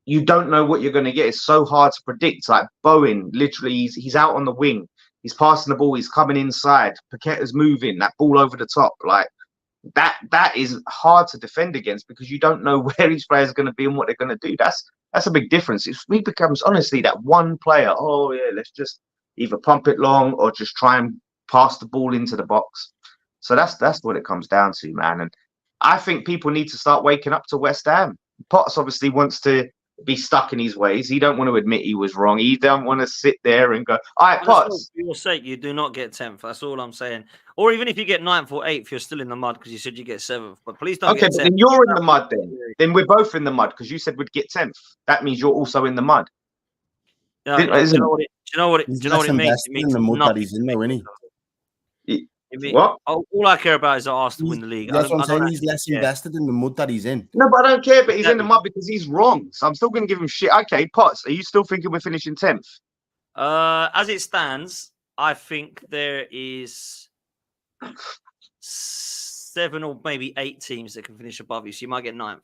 You don't know what you're going to get. It's so hard to predict. Like, Bowen, literally, he's out on the wing. He's passing the ball. He's coming inside. Paqueta's moving. That ball over the top. Like, that is hard to defend against, because you don't know where each player is going to be and what they're going to do. That's a big difference. If we becomes, honestly, that one player, oh, yeah, let's just either pump it long or just try and pass the ball into the box. So that's what it comes down to, man. And I think people need to start waking up to West Ham. Potts obviously wants to be stuck in his ways. He don't want to admit he was wrong. He don't want to sit there and go, all right, Potts. For your sake, you do not get 10th. That's all I'm saying. Or even if you get 9th or 8th, you're still in the mud, because you said you get 7th. But please don't get 10th. But then you're in the mud then. Then we're both in the mud, because you said we'd get 10th. That means you're also in the mud. Do you know what it means? It means in the mud nothing. that he's in, though, isn't he? What? All I care about is that Arsenal win the league. That's what I'm saying. He's less invested in the mud that he's in. No, but I don't care. But he's in the mud because he's wrong. So I'm still going to give him shit. Okay, Potts, are you still thinking we're finishing 10th? As it stands, I think there is 7 or maybe 8 teams that can finish above you, so you might get 9th.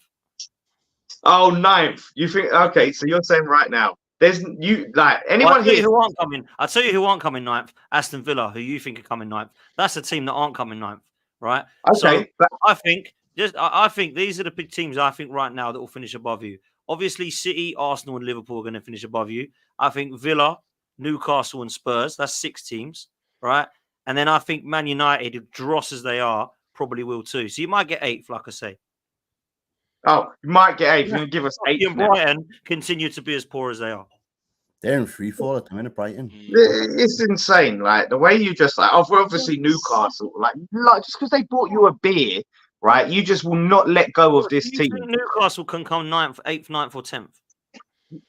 Oh, 9th. You think? Okay, so you're saying right now, there's you like anyone I'll tell here? you who aren't coming. I'll tell you who aren't coming 9th. Aston Villa, who you think are coming 9th. That's a team that aren't coming 9th, right? So Okay, but I think these are the big teams I think right now that will finish above you. Obviously, City, Arsenal, and Liverpool are going to finish above you. I think Villa, Newcastle, and Spurs. That's 6 teams, right? And then I think Man United, dross as they are, probably will too. So you might get 8th, like I say. oh, you might get 8th. You're gonna give us 8th And now. Brighton continue to be as poor as they are. They're in free fall at the minute, Brighton. It's insane, like the way you just like. Obviously, Newcastle, like just because they bought you a beer, right? You just will not let go of this Do you team. think Newcastle can come 9th, 8th, 9th, or 10th?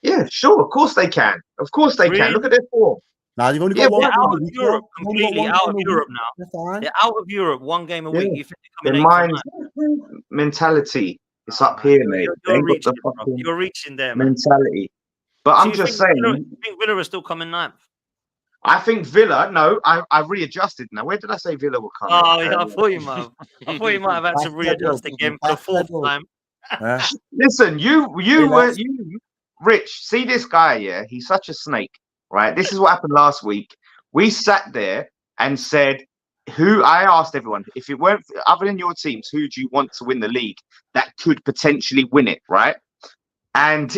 Yeah, sure. Of course they can. Of course they Really? can. Look at their form. Now you've only Yeah, got one They're game out a of week, Europe, though. You've only got completely one out game of a week. Europe now. That's fine. They're out of Europe, 1 game a Yeah. week. You think Their they're coming 8th or minds, 9th? mentality. It's up Man, here, mate. They you're ain't got reaching, the bro. fucking You're reaching there, man. mentality. But So I'm you just think Villa, saying. you think Villa are still coming 9th? I think Villa. No, I've readjusted now. Where did I say Villa will come Oh, in? yeah, I thought you might have. I thought you might have had to readjust again for the 4th time. Listen, you, lads. Rich. See this guy, yeah? He's such a snake, right? This is what happened last week. We sat there and said, I asked everyone, if it weren't other than your teams, who do you want to win the league that could potentially win it, right? And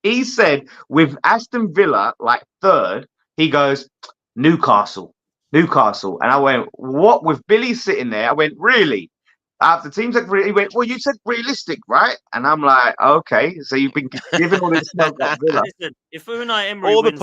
he said, with Aston Villa like 3rd, he goes, Newcastle. And I went, what? With Billy sitting there, I went, really? After teams like he went, well, you said realistic, right? And I'm like, okay, so you've been giving all this smoke up Villa. Listen, if Unai Emery All the wins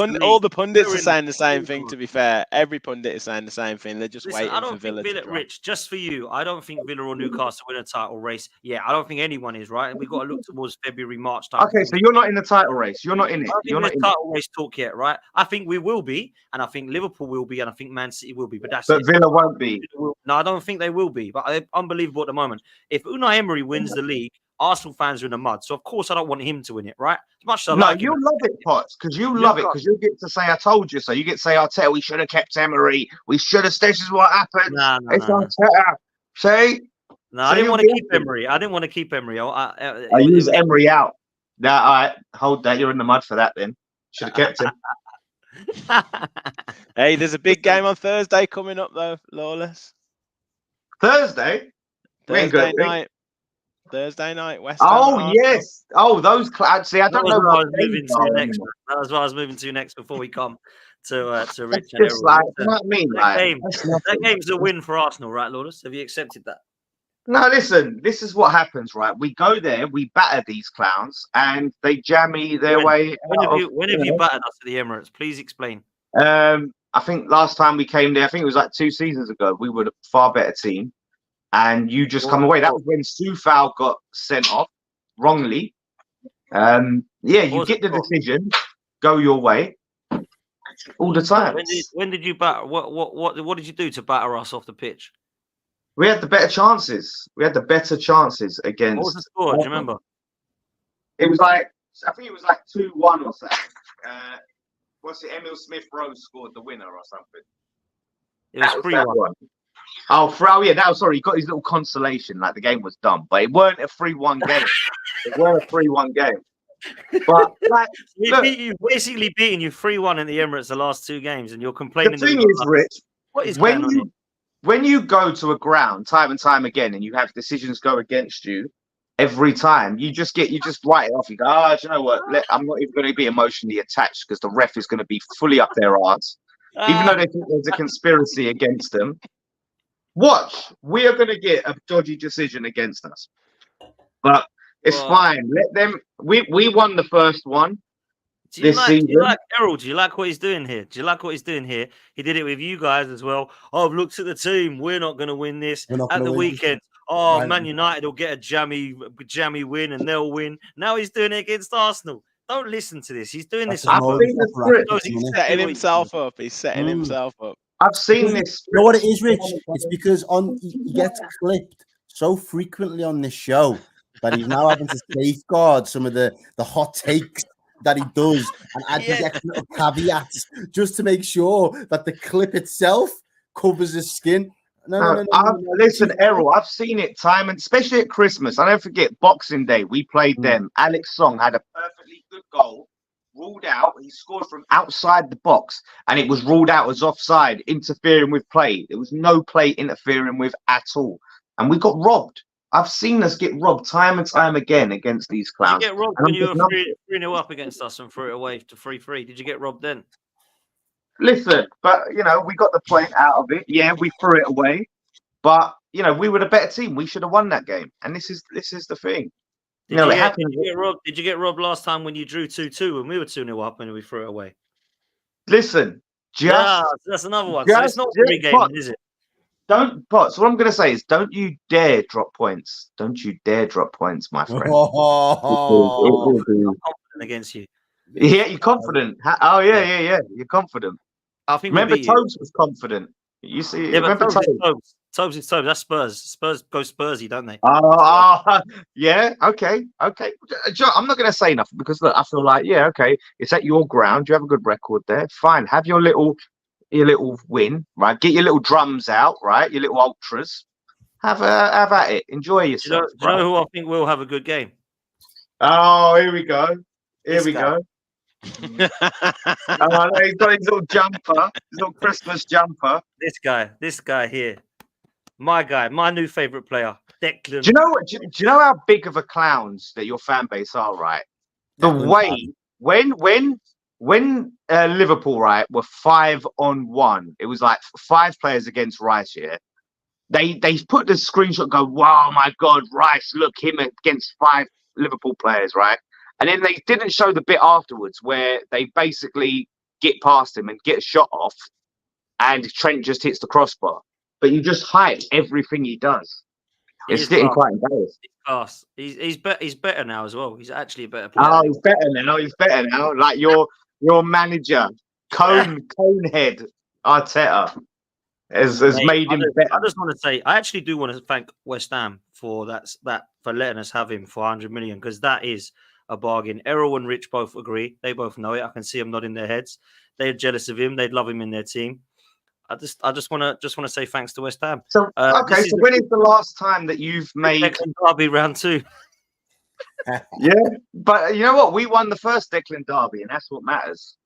pundits we're are in saying the the same league, thing. bro. To be fair, every pundit is saying the same thing. They're just Listen, waiting I for don't think Villa Villa, to drop. Rich, just for you, I don't think Villa or Newcastle win a title race. Yeah, I don't think anyone is, right? We've got to look towards February, March time. Okay, so you're not in the title race. You're not in it. I don't You're think not there's in it. title race talk yet, right? I think we will be, and I think Liverpool will be, and I think Man City will be, but that's But it. Villa won't be. No, I don't think they will be, but they're unbelievable at the moment. If Unai Emery wins the league, Arsenal fans are in the mud. So, of course, I don't want him to win it, right? As much as I No, like him. you love it, Potts, because you love it, because you get to say, I told you so. You get to say, Arteta, we should have kept Emery. We should have, this is what happened. It's Arteta. See? No, I didn't want to keep Emery. I didn't want to keep Emery. I use Emery out. Now, all right, hold that. You're in the mud for that then. Should have kept him. Hey, there's a big game on Thursday coming up, though, Lawless. Thursday? Thursday night, West Ham. Oh, yes. Oh, those clouds. See, I don't know what moving to next. That was what I was moving to next before we come to Rich and just like, you know what I mean? That game's a win for Arsenal, right, Lawless? Have you accepted that? No, listen, this is what happens, right? We go there, we batter these clowns, and they jammy their way. When have you battered us at the Emirates? Please explain. I think last time we came there, I think it was like 2 seasons ago, we were a far better team. And you just come away. That was when Soufal got sent off wrongly. You get the decision, go your way all the time. When did you batter? What did you do to batter us off the pitch? We had the better chances. Against. What was the score? Do you remember? It was like, I think it was like 2-1 or something. What's it? Emil Smith Rose scored the winner or something. It was 3-1. Oh, yeah. That was sorry. He got his little consolation. Like the game was done, but it weren't a 3-1 game. But like, basically beating you 3-1 in the Emirates the last 2 games, and you're complaining. The thing is, Rich, what is going on here? When you go to a ground time and time again, and you have decisions go against you every time, you just write it off. You go, do you know what? I'm not even going to be emotionally attached because the ref is going to be fully up their arse, even though they think there's a conspiracy against them. Watch, we are going to get a dodgy decision against us, but it's fine. Let them. We won the first one. Do you like Errol? Do you like what he's doing here? He did it with you guys as well. Oh, I've looked at the team. We're not going to win this at the weekend. Oh, right. Man United will get a jammy win and they'll win. Now he's doing it against Arsenal. Don't listen to this. He's doing this. He's setting himself up. I've seen this. You know what it is, Rich? It's because he gets clipped so frequently on this show that he's now having to safeguard some of the hot takes that he does and add these extra caveats just to make sure that the clip itself covers his skin. No. Listen, Errol, I've seen it time, and especially at Christmas. I never forget Boxing Day. We played them. Alex Song had a perfectly good goal, ruled out. He scored from outside the box, and it was ruled out as offside, interfering with play. There was no play interfering with at all, and we got robbed. I've seen us get robbed time and time again against these clowns. Did you get robbed when you were 3-0 up against us and threw it away to 3-3? Did you get robbed then? Listen, but we got the point out of it. Yeah, we threw it away, but we were the better team. We should have won that game, and this is the thing. It happened. Did you get robbed last time when you drew 2-2 when we were 2-0 up and we threw it away? Listen, that's another one. So it's not three games, is it? So what I'm going to say is, don't you dare drop points. Don't you dare drop points, my friend. I'm confident against you. Yeah, you're confident. Oh, yeah. You're confident. I think remember, Tobes was confident. You see, remember Tobes? Tobes is Tobes. That's Spurs. Spurs go Spursy, don't they? Yeah. Okay. I'm not going to say nothing because look, I feel like, okay, it's at your ground. You have a good record there. Fine. Have your little win, right? Get your little drums out, right? Your little ultras. Have at it. Enjoy yourself. Do you know who I think will have a good game? Oh, here we go. He's got his little jumper, his little Christmas jumper. This guy here, my guy, my new favorite player, Declan. Do you know what? Do you know how big of a clowns that your fan base are, right? The way when Liverpool, right, were 5-on-1, it was like 5 players against Rice. Yeah, they put the screenshot. Go, wow, my God, Rice! Look, him against 5 Liverpool players, right? And then they didn't show the bit afterwards where they basically get past him and get a shot off, and Trent just hits the crossbar. But you just hype everything he does. It's getting quite embarrassed. He's better now as well. He's actually a better player. Oh, he's better now. He's better now. Like your manager, Conehead Arteta, has made him better. I just want to say, I actually do want to thank West Ham for for letting us have him for 100 million, because that is a bargain. Errol and Rich both agree. They both know it. I can see them nodding their heads. They're jealous of him. They'd love him in their team. I just want to say thanks to West Ham. So okay, so when is the last time that you've made Declan Derby round 2? Yeah, but you know what? We won the first Declan Derby, and that's what matters.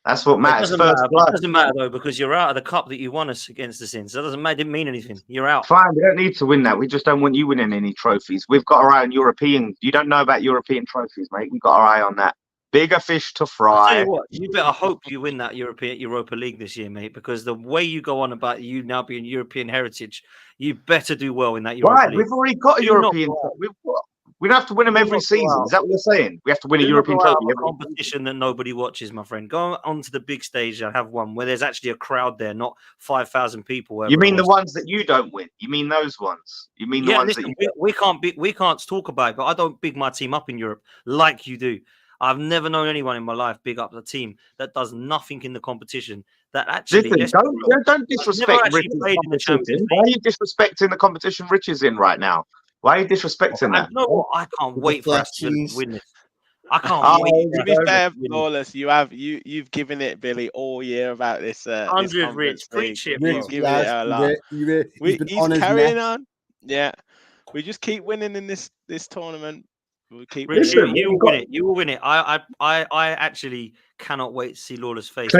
That's what matters. It doesn't matter though, because you're out of the cup that you won us against the Sins. That didn't mean anything. You're out. Fine, we don't need to win that. We just don't want you winning any trophies. We've got our eye on European. You don't know about European trophies, mate. We've got our eye on that. Bigger fish to fry. I'll tell you what, you better hope you win that Europa League this year, mate, because the way you go on about you now being European heritage, you better do well in that Europa League. We've already got a European. We don't have to win them every season. Is that what you're saying? We have to win a European trophy. A competition that nobody watches, my friend. Go onto the big stage and have one where there's actually a crowd there, not 5,000 people. You mean the ones that you don't win? You mean those ones? You mean the ones that we can't talk about it, but I don't big my team up in Europe like you do. I've never known anyone in my life big up the team that does nothing in the competition. That actually don't disrespect Rich's competition. Why are you disrespecting the competition Rich is in right now? Why are you disrespecting that? You know what? I can't wait for us to win this. I can't wait. To be fair, Flawless, you've given it, Billy, all year about this. 100 Rich, preach it. He's giving it a lot. He's carrying on. Yeah, we just keep winning in this tournament. We'll keep Rich, you will win it. You will win it. I actually cannot wait to see Lawless' face.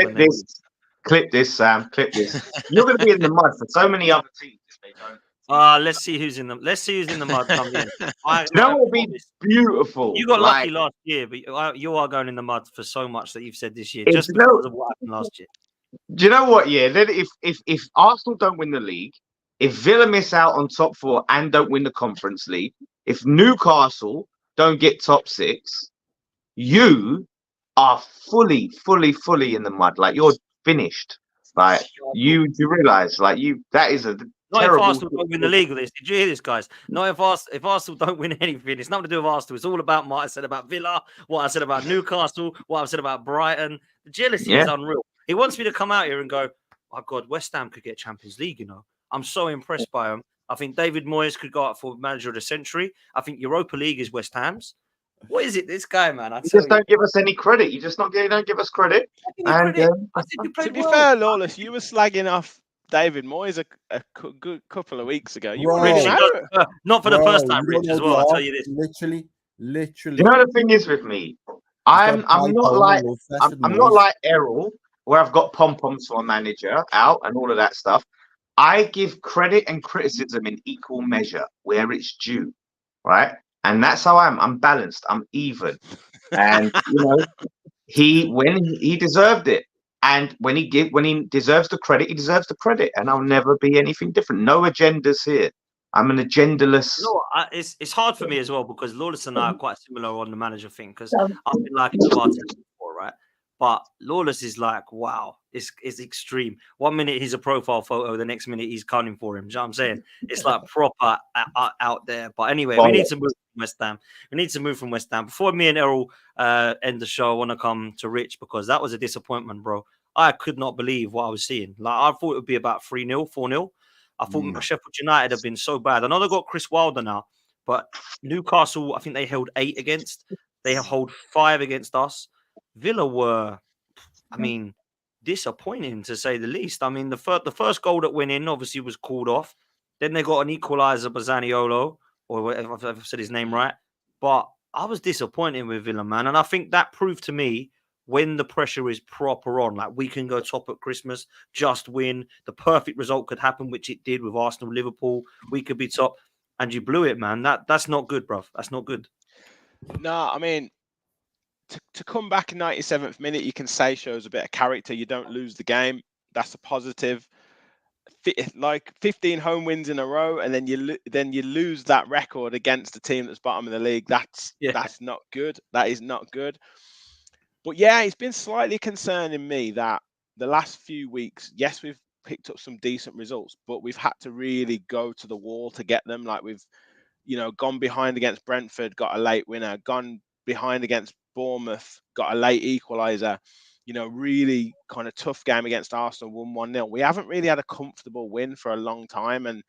Clip this, Sam. Clip this. You're going to be in the mud for so many other teams if they don't. Let's see who's in the mud. Come in. That would be beautiful. You got lucky last year, but you are going in the mud for so much that you've said this year, just because of what happened last year. Do you know what? Yeah, then if Arsenal don't win the league, if Villa miss out on top 4 and don't win the Conference League, if Newcastle don't get top 6, you are fully in the mud. Like, you're finished. Like, you realize, like, that is a not if Arsenal don't win the league with this. Did you hear this, guys? Not if Arsenal don't win anything. It's nothing to do with Arsenal. It's all about what I said about Villa, what I said about Newcastle, what I said about Brighton. The jealousy is unreal. He wants me to come out here and go, oh God, West Ham could get Champions League, you know. I'm so impressed by him. I think David Moyes could go up for Manager of the Century. I think Europa League is West Ham's. What is it, this guy, man? You just don't give us any credit. You don't give us credit. To be fair, Lawless, you were slagging off David Moyes a good couple of weeks ago. You Bro. wanted him out. Not for the first time, you don't Rich, know as the well. I'll tell art. you this. Literally. You know the thing is with me, I'm not like I'm not like Errol, where I've got pom poms for a manager out and all of that stuff. I give credit and criticism in equal measure where it's due, right? And that's how I'm balanced. I'm even, and when he deserved it, and when he deserves the credit, he deserves the credit, and I'll never be anything different. No agendas here. I'm an agendaless. No, it's hard for me as well because Lawless and I are quite similar on the manager thing because I've been liking Duarte before, right? But Lawless is like, wow, it's extreme. 1 minute he's a profile photo, the next minute he's counting for him. Do you know what I'm saying? It's like proper out there. But anyway, we need to move from West Ham. We need to move from West Ham. Before me and Errol end the show, I want to come to Rich because that was a disappointment, bro. I could not believe what I was seeing. Like I thought it would be about 3-0, 4-0. I thought Sheffield United have been so bad. I know they've got Chris Wilder now, but Newcastle, I think they held 8 against. They hold 5 against us. Villa were, I mean, disappointing to say the least. I mean, the first goal that went in obviously was called off. Then they got an equaliser, Zaniolo, or whatever, if I've said his name right. But I was disappointed with Villa, man. And I think that proved to me when the pressure is proper on, like we can go top at Christmas, just win. The perfect result could happen, which it did with Arsenal, Liverpool. We could be top, and you blew it, man. That's not good, bruv. That's not good. No, I mean, to come back in 97th minute, you can say shows a bit of character. You don't lose the game. That's a positive. Like 15 home wins in a row, and then you lose that record against the team that's bottom of the league. That's not good. That is not good. But yeah, it's been slightly concerning me that the last few weeks, yes, we've picked up some decent results, but we've had to really go to the wall to get them. Like we've, gone behind against Brentford, got a late winner, gone behind against Bournemouth, got a late equaliser, really kind of tough game against Arsenal, won 1-0. We haven't really had a comfortable win for a long time. And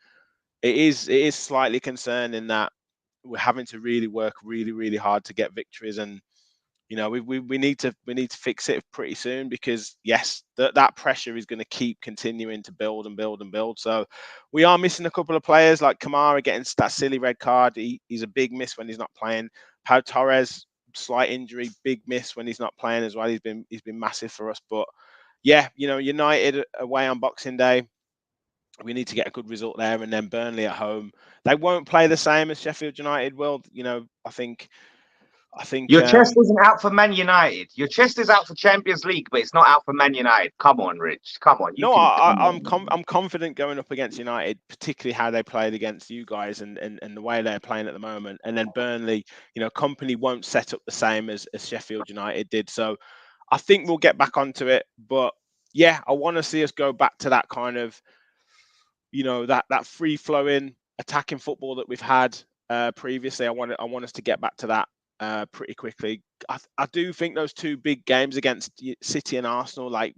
it is slightly concerning that we're having to really work really, really hard to get victories. And we need to fix it pretty soon because yes, that pressure is going to keep continuing to build and build and build. So we are missing a couple of players like Kamara getting that silly red card. He's a big miss when he's not playing. Pau Torres, slight injury, big miss when he's not playing as well. He's been massive for us. But yeah, United away on Boxing Day. We need to get a good result there, and then Burnley at home. They won't play the same as Sheffield United will. I think your chest isn't out for Man United. Your chest is out for Champions League, but it's not out for Man United. Come on, Rich. Come on. I'm confident going up against United, particularly how they played against you guys and the way they're playing at the moment. And then Burnley, Company won't set up the same as Sheffield United did. So I think we'll get back onto it. But yeah, I want to see us go back to that kind of, that free flowing attacking football that we've had previously. I want us to get back to that pretty quickly. I do think those 2 big games against City and Arsenal, like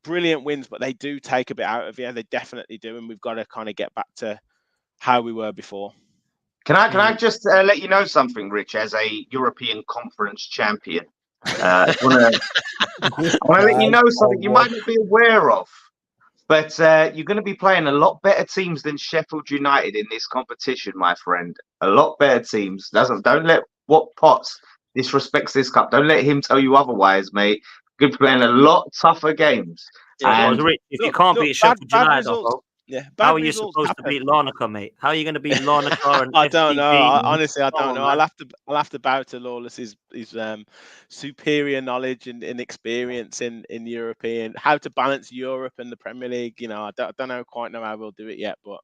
brilliant wins, but they do take a bit out of you. They definitely do, and we've got to kind of get back to how we were before. Can I just let you know something, Rich? As a European Conference champion, I want to let you know something you might not be aware of. But you're going to be playing a lot better teams than Sheffield United in this competition, my friend. A lot better teams. Don't let what Potts disrespects this cup. Don't let him tell you otherwise, mate. You're playing a lot tougher games. Yeah, Rich, if you can't beat Sheffield United, how are you supposed to beat Larnaca, mate? How are you going to beat Larnaca? And I don't know. Honestly, I don't know. Man. I'll have to bow to Lawless's superior knowledge and experience in European, how to balance Europe and the Premier League. I don't quite know how we'll do it yet, but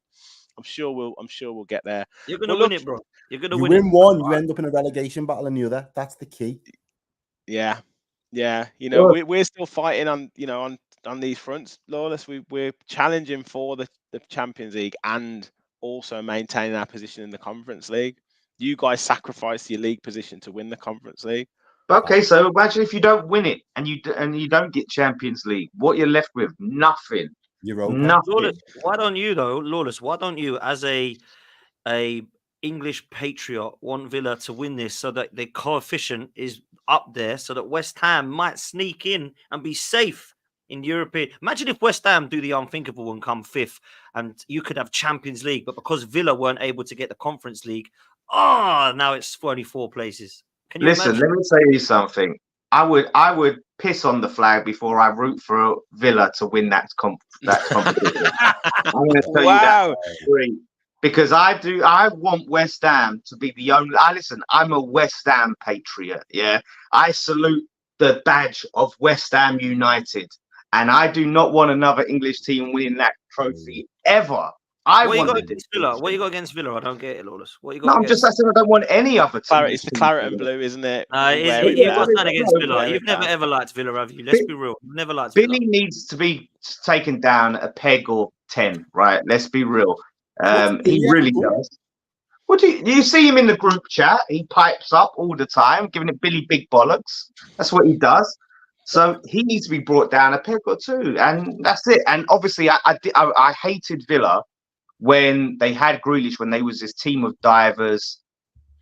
I'm sure we'll get there. You're going to win it, bro. You're going to win. You win one, you end up in a relegation battle in the other. That's the key. Yeah. We're still fighting on these fronts, Lawless. We're challenging for the Champions League and also maintaining our position in the Conference League. You guys sacrificed your league position to win the Conference League. Okay, so imagine if you don't win it and you don't get Champions League, what you're left with? Nothing. Nothing. Lawless, why don't you though, Lawless? Why don't you, as a English patriot, want Villa to win this so that the coefficient is up there, so that West Ham might sneak in and be safe in European. Imagine if West Ham do the unthinkable and come 5th, and you could have Champions League, but because Villa weren't able to get the Conference League, now it's only 4 places. Can you Listen, imagine? let me tell you something. I would piss on the flag before I root for Villa to win that competition. I'm going to tell you that because I want West Ham to be the only. I'm a West Ham patriot. Yeah, I salute the badge of West Ham United, and I do not want another English team winning that trophy ever. What you got against Villa? What you got against Villa? I don't get it, Lawless. What you got? No, I'm just saying I don't want any other team. It's the claret and blue, isn't it? You've got nothing against Villa. You've never ever liked Villa, have you? Let's be real. You've never liked Villa. Billy needs to be taken down a peg or 10, right? Let's be real. He really does. What do you see him in the group chat? He pipes up all the time, giving it Billy big bollocks. That's what he does. So he needs to be brought down a peg or 2, and that's it. And obviously, I hated Villa when they had Grealish, when they was this team of divers.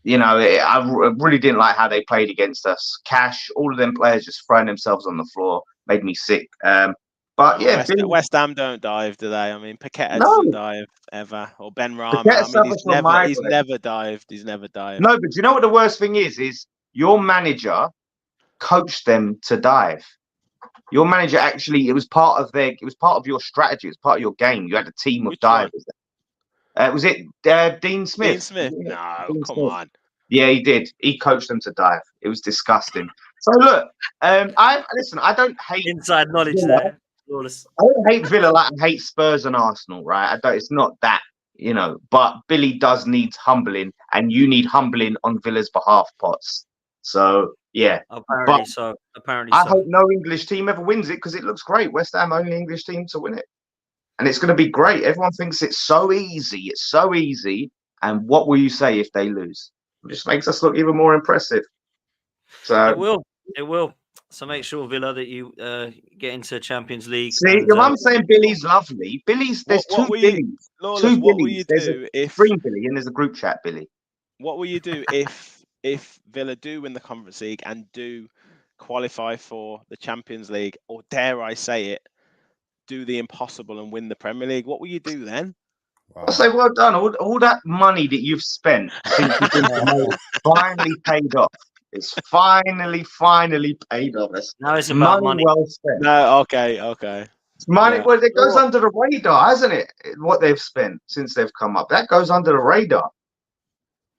You know, I really didn't like how they played against us. Cash, all of them players just throwing themselves on the floor made me sick. But yeah, West Ham don't dive, do they? I mean, Paqueta doesn't dive ever, or Ben Rama. He's never dived. He's never dived. No, but do you know what the worst thing is? Is your manager coached them to dive. Your manager actually, it was part of your strategy. It was part of your game. You had a team of divers. Was it Dean Smith? Dean Smith? No, come on. Yeah, he did. He coached them to dive. It was disgusting. So look, I don't hate inside knowledge there. Lawless. I don't hate Villa like I hate Spurs and Arsenal, right? It's not that, you know. But Billy does need humbling, and you need humbling on Villa's behalf, Potts. So yeah. Apparently so. I hope no English team ever wins it because it looks great. West Ham only English team to win it. And it's going to be great. Everyone thinks it's so easy. It's so easy. And what will you say if they lose? It just makes us look even more impressive. So it will. So make sure, Villa, that you get into Champions League. See, I'm saying Billy's lovely. There's two Billies. Lawless, two what Billies. Will you there's do a green Billy and there's a group chat Billy. What will you do if Villa do win the Conference League and do qualify for the Champions League, or dare I say it, do the impossible and win the Premier League? What will you do then? Wow. I'll say well done. All that money that you've spent since you've been promoted finally paid off. It's finally paid off. Now it's about money. Well spent. No, okay. It's money. Yeah. Well, it goes under the radar, hasn't it? What they've spent since they've come up. That goes under the radar.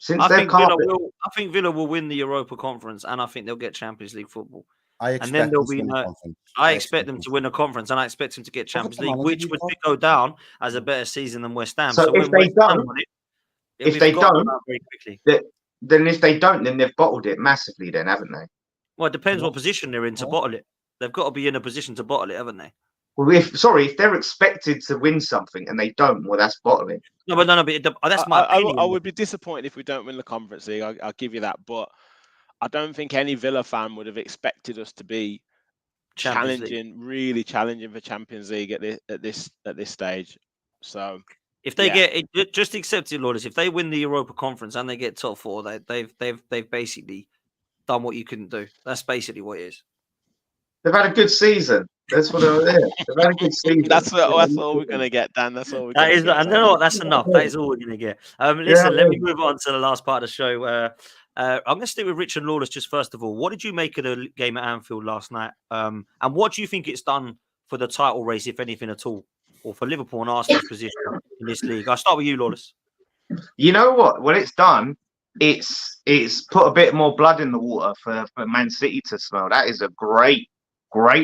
I think Villa will win the Europa Conference, and I think they'll get Champions League football. I expect them to win a conference, and I expect them to get Champions League, which would go down as a better season than West Ham. So if they don't, very quickly. Then if they don't, then they've bottled it massively, then haven't they? Well, it depends what position they're in to bottle it. They've got to be in a position to bottle it, haven't they? Well, if they're expected to win something and they don't, well, that's bottling. No, that's my opinion. I would be disappointed if we don't win the Conference League. I'll give you that, but I don't think any Villa fan would have expected us to be really challenging for Champions League at this stage. So if they get it, just accept it, Lawless. If they win the Europa Conference and they get top 4, they've basically done what you couldn't do. That's basically what it is. They've had a good season. That's what they've had a good season. That's all we're gonna get, Dan. That's all we're gonna get. And you know what? That's enough. That is all we're gonna get. Listen, let me move on to the last part of the show. I'm going to stick with Richard Lawless just first of all. What did you make of the game at Anfield last night? And what do you think it's done for the title race, if anything at all, or for Liverpool and Arsenal's position in this league? I'll start with you, Lawless. You know what? What it's done, it's put a bit more blood in the water for Man City to smell. That is a great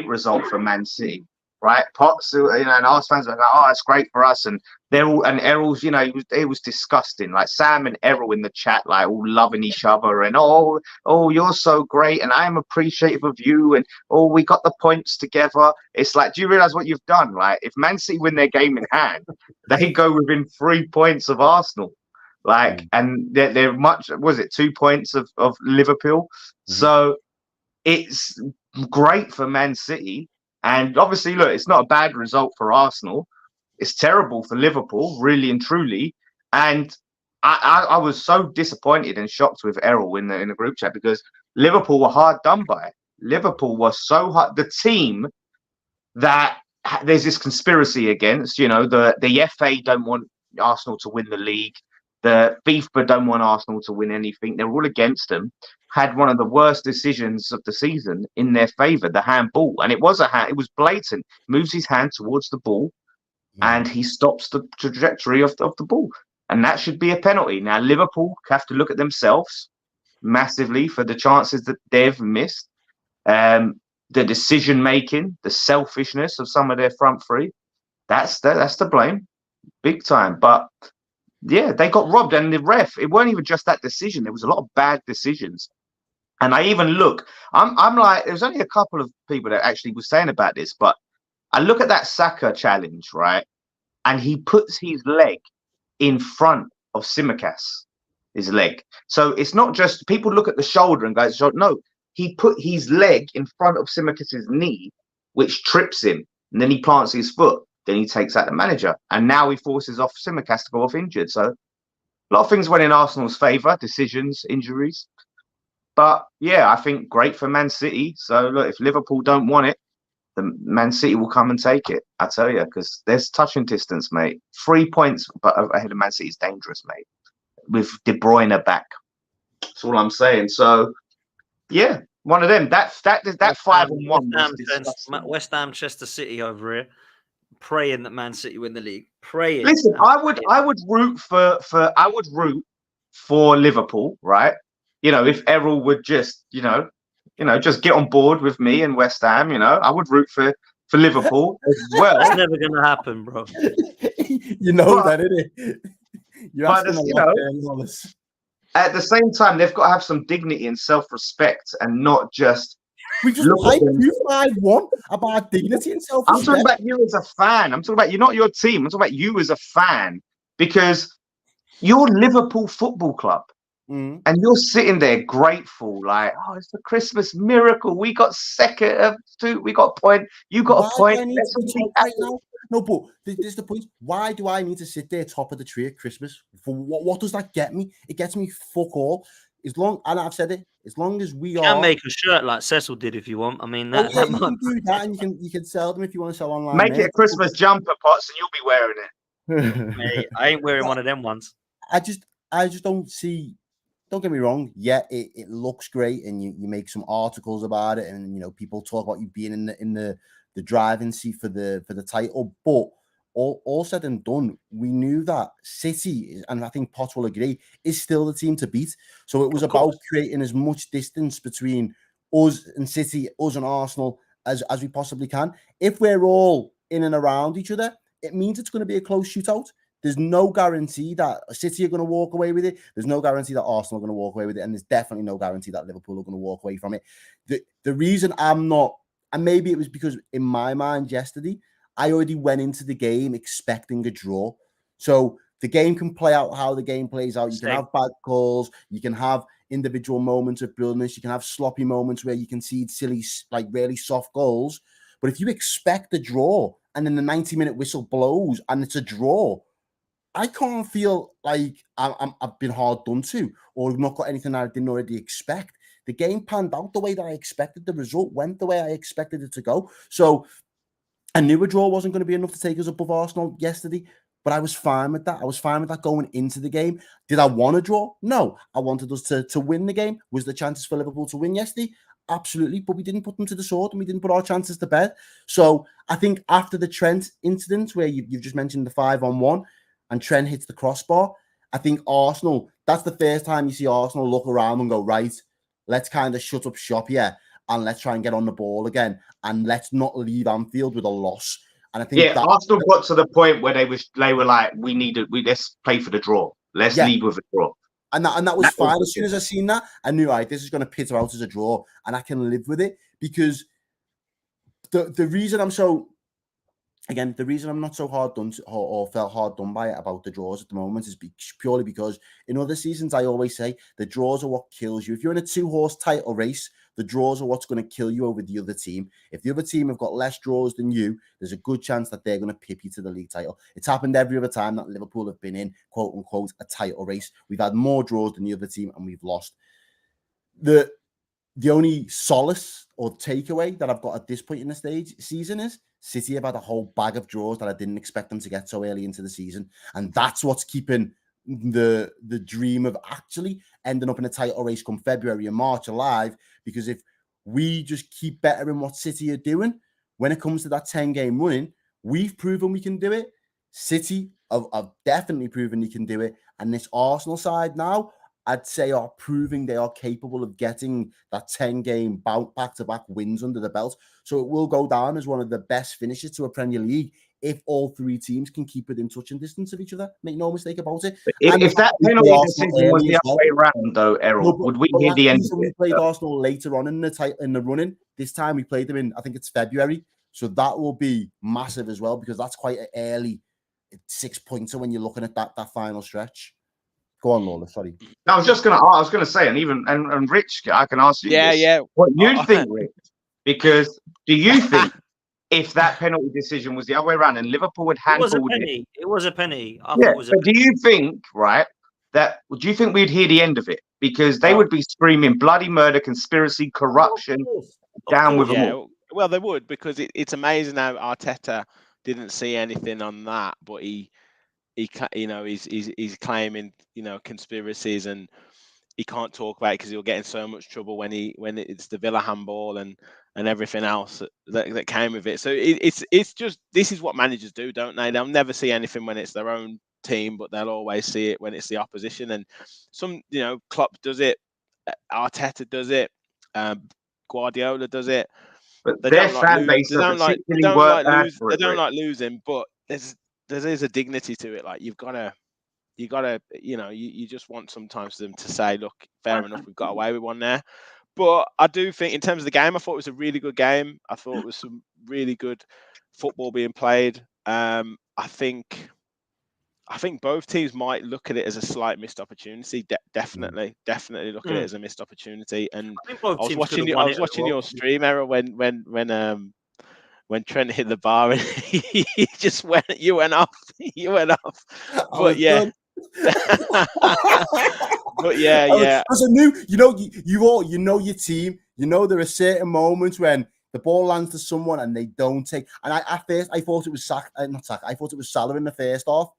result for Man City. Right, Potts, and Arsenal fans are like, "Oh, it's great for us." And they're all, and Errol's, it was disgusting. Like Sam and Errol in the chat, like all loving each other, and oh, you're so great, and I am appreciative of you, and we got the points together. It's like, do you realize what you've done? Like, if Man City win their game in hand, they go within 3 points of Arsenal. Like, and they're 2 points of Liverpool. Mm-hmm. So it's great for Man City. And obviously, look, it's not a bad result for Arsenal. It's terrible for Liverpool, really and truly. And I was so disappointed and shocked with Errol in the group chat because Liverpool were hard done by. Liverpool was so hard. The team that there's this conspiracy against, the FA don't want Arsenal to win the league. The FIFA don't want Arsenal to win anything. They're all against them. Had one of the worst decisions of the season in their favour, the handball. And it was it was blatant. Moves his hand towards the ball and he stops the trajectory of the ball. And that should be a penalty. Now, Liverpool have to look at themselves massively for the chances that they've missed. The decision making, the selfishness of some of their front three, that's the blame, big time. But yeah, they got robbed, and the ref. It weren't even just that decision. There was a lot of bad decisions, and I even look. I'm like, there's only a couple of people that actually was saying about this, but I look at that Saka challenge, right, and he puts his leg in front of Simicas, his leg. So it's not just people look at the shoulder and go, no, he put his leg in front of Simicas's knee, which trips him, and then he plants his foot. Then he takes out the manager, and now he forces off Simicas to go off injured. So a lot of things went in Arsenal's favour, decisions, injuries. But yeah, I think great for Man City. So look, if Liverpool don't want it, the Man City will come and take it. I tell you, because there's touching distance, mate. 3 points ahead of Man City is dangerous, mate. With De Bruyne back, that's all I'm saying. So yeah, one of them. That 5-1. West Ham, Chester City over here, praying that Man City win the league. Praying. Listen, I would root for Liverpool, right? If Errol would just just get on board with me and West Ham, I would root for Liverpool as well. It's never gonna happen, bro. That, isn't it? At the same time, they've got to have some dignity and self-respect, and not just. We just played 2-5-1 about dignity and self-respect. I'm talking about you as a fan. I'm talking about you're not your team. I'm talking about you as a fan, because you're Liverpool Football Club. And you're sitting there grateful, like, oh, it's the Christmas miracle. We got second, we got a point. You got a point. Right now? No, but this is the point. Why do I need to sit there top of the tree at Christmas? For what does that get me? It gets me fuck all. And I've said it, as long as we you can make a shirt like Cecil did if you want. I mean, you can do that, and you can sell them if you want to sell online. Make it a Christmas jumper, Potts, and you'll be wearing it. Mate, I ain't wearing one of them ones. I just don't see. Don't get me wrong. Yeah, it looks great, and you make some articles about it, and people talk about you being in the driving seat for the title. But all said and done, we knew that City, and I think Potts will agree, is still the team to beat. So it was about creating as much distance between us and City, us and Arsenal as we possibly can. If we're all in and around each other, it means it's going to be a close shootout. There's no guarantee that City are going to walk away with it. There's no guarantee that Arsenal are going to walk away with it. And there's definitely no guarantee that Liverpool are going to walk away from it. The reason I'm not, and maybe it was because in my mind yesterday, I already went into the game expecting a draw. So the game can play out how the game plays out. You can have bad calls. You can have individual moments of brilliance. You can have sloppy moments where you can see silly, like really soft goals. But if you expect a draw and then the 90-minute whistle blows and it's a draw, I can't feel like I've been hard done to or not got anything I didn't already expect. The game panned out the way that I expected. The result went the way I expected it to go. So I knew a draw wasn't going to be enough to take us above Arsenal yesterday, but I was fine with that. I was fine with that going into the game. Did I want a draw? No. I wanted us to win the game. Was the chances for Liverpool to win yesterday? Absolutely, but we didn't put them to the sword and we didn't put our chances to bed. So I think after the Trent incident where you've just mentioned the 5-on-1, and Trent hits the crossbar, I think Arsenal, that's the first time you see Arsenal look around and go, right, let's kind of shut up shop here and let's try and get on the ball again and let's not leave Anfield with a loss. And I think Arsenal got to the point where they were like, let's play for the draw. Let's leave with a draw. And that was fine. As soon as I seen that, I knew, right, this is going to peter out as a draw and I can live with it, because the reason I'm so... Again, the reason I'm not so hard done or felt hard done by it about the draws at the moment is purely because in other seasons, I always say the draws are what kills you. If you're in a 2-horse title race, the draws are what's going to kill you over the other team. If the other team have got less draws than you, there's a good chance that they're going to pip you to the league title. It's happened every other time that Liverpool have been in, quote unquote, a title race. We've had more draws than the other team and we've lost. The the only solace or takeaway that I've got at this point in the season is City have had a whole bag of draws that I didn't expect them to get so early into the season. And that's what's keeping the dream of actually ending up in a title race come February and March alive. Because if we just keep bettering what City are doing, when it comes to that 10-game running, we've proven we can do it. City have definitely proven they can do it. And this Arsenal side now, I'd say, are proving they are capable of getting that 10-game back-to-back wins under the belt. So it will go down as one of the best finishes to a Premier League if all three teams can keep within touching distance of each other. Make no mistake about it. If that penalty decision was the other way around, though, Errol, would we hear the end of it? We played Arsenal later on in the running. This time we played them in, I think it's February. So that will be massive as well, because that's quite an early 6-pointer when you're looking at that final stretch. Go on, Lola. Sorry. I was going to say, and Rich, I can ask you this. What you think, Rich? Because do you think if that penalty decision was the other way around and Liverpool had handballed it was a penny. I yeah, thought it was a but do you think, do you think we'd hear the end of it? Because they would be screaming bloody murder, conspiracy, corruption, down with them all. Well, they would, because it's amazing how Arteta didn't see anything on that, but he's claiming, conspiracies, and he can't talk about it because he'll get in so much trouble when it's the Villa handball and everything else that came with it. So it's just, this is what managers do, don't they? They'll never see anything when it's their own team, but they'll always see it when it's the opposition. And some, Klopp does it, Arteta does it, Guardiola does it. But their fan base they don't like losing, but there's a dignity to it. Like, you just want sometimes them to say, look, fair enough, we've got away with one there. But I do think, in terms of the game, I thought it was a really good game. I thought it was some really good football being played. I think both teams might look at it as a slight missed opportunity. Definitely look at it as a missed opportunity. And I was watching your stream, Errol, when Trent hit the bar and you went off. But yeah. But yeah. Because I knew, you know your team. There are certain moments when the ball lands to someone and they don't take. And I thought it was I thought it was Salah in the first half.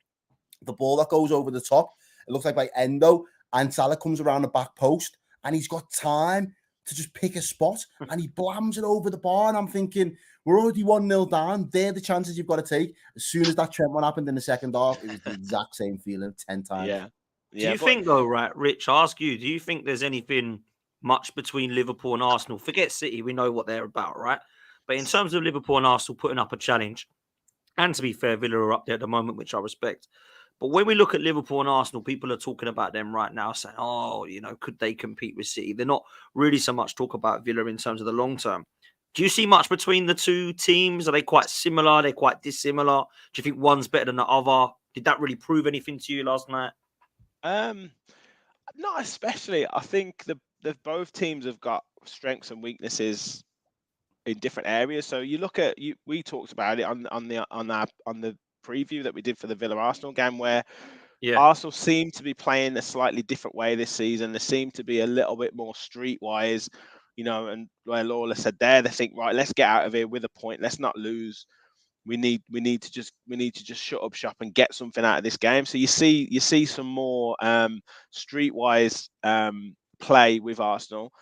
The ball that goes over the top, it looks like by Endo, and Salah comes around the back post, and he's got time to just pick a spot, and he blams it over the bar. And I'm thinking, we're already 1-0 down. They're the chances you've got to take. As soon as that Trent one happened in the second half, it was the exact same feeling 10 times. Yeah. Do you think, though, Rich, I ask you, do you think there's anything much between Liverpool and Arsenal? Forget City, we know what they're about, right? But in terms of Liverpool and Arsenal putting up a challenge, and to be fair, Villa are up there at the moment, which I respect. But when we look at Liverpool and Arsenal, people are talking about them right now, saying, could they compete with City? They're not really so much talk about Villa in terms of the long term. Do you see much between the two teams? Are they quite similar? Are they quite dissimilar? Do you think one's better than the other? Did that really prove anything to you last night? Not especially. I think the both teams have got strengths and weaknesses in different areas. So you look at we talked about it on the preview that we did for the Villa Arsenal game, where Arsenal seem to be playing a slightly different way this season. They seem to be a little bit more streetwise, and where Lawler said there, they think, right, let's get out of here with a point. Let's not lose. We need to just shut up shop and get something out of this game. So you see some more streetwise play with Arsenal.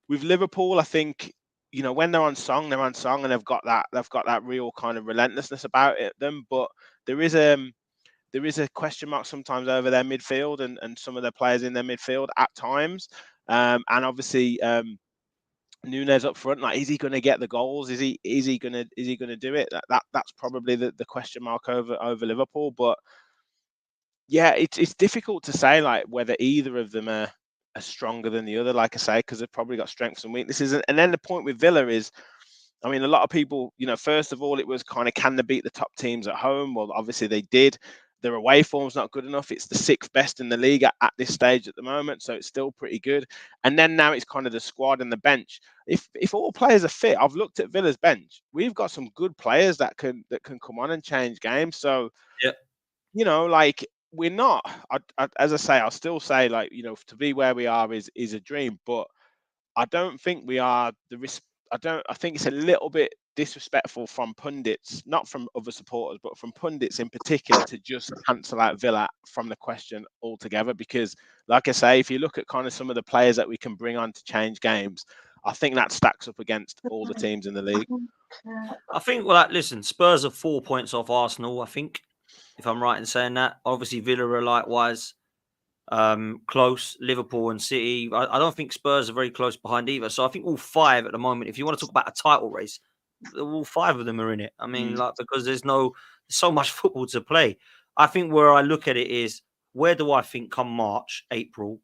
With Liverpool, I think, when they're on song, and they've got that real kind of relentlessness about them. But there is a question mark sometimes over their midfield and some of their players in their midfield at times. And obviously Nunes up front, like, is he going to get the goals? Is he going to do it? That's probably the question mark over Liverpool. But yeah, it's difficult to say, like, whether either of them are stronger than the other, like I say, because they've probably got strengths and weaknesses. And then the point with Villa is, I mean, a lot of people, first of all, it was kind of, can they beat the top teams at home? Well, obviously they did. Their away form's not good enough. It's the 6th best in the league at this stage at the moment, so it's still pretty good. And then now it's kind of the squad and the bench. If all players are fit, I've looked at Villa's bench. We've got some good players that can come on and change games. So, like, we're not. As I say, I'll still say, like, to be where we are is a dream. But I don't think we are I think it's a little bit disrespectful from pundits, not from other supporters, but from pundits in particular, to just cancel out Villa from the question altogether. Because, like I say, if you look at kind of some of the players that we can bring on to change games, I think that stacks up against all the teams in the league. I think, well, listen, Spurs are 4 points off Arsenal, I think, if I'm right in saying that. Obviously, Villa are likewise close. Liverpool and City. I don't think Spurs are very close behind either. So I think all five at the moment, if you want to talk about a title race, all five of them are in it. I mean, because there's so much football to play. I think where I look at it is, where do I think come March, April,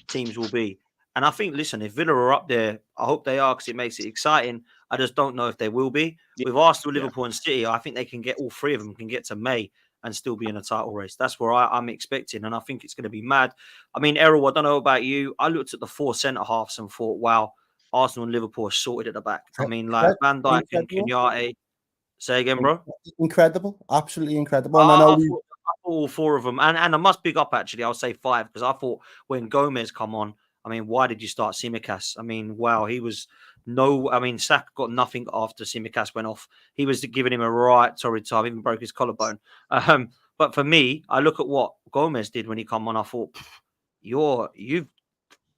teams will be? And I think, listen, if Villa are up there, I hope they are, because it makes it exciting. I just don't know if they will be. With Arsenal, Liverpool, and City, I think they can get all three of them can get to May and still be in a title race. That's where I'm expecting, and I think it's going to be mad. I mean, Errol, I don't know about you. I looked at the four centre halves and thought, wow, Arsenal and Liverpool are sorted at the back. I mean, like Van Dijk and Kenyatte. Say again, bro. Incredible, absolutely incredible. And I thought all four of them, and I must big up actually. I'll say five, because I thought when Gomez come on, I mean, why did you start Tsimikas? I mean, wow, he was Saka got nothing after Tsimikas went off. He was giving him a right torrid time, even broke his collarbone. But for me, I look at what Gomez did when he come on. I thought, you've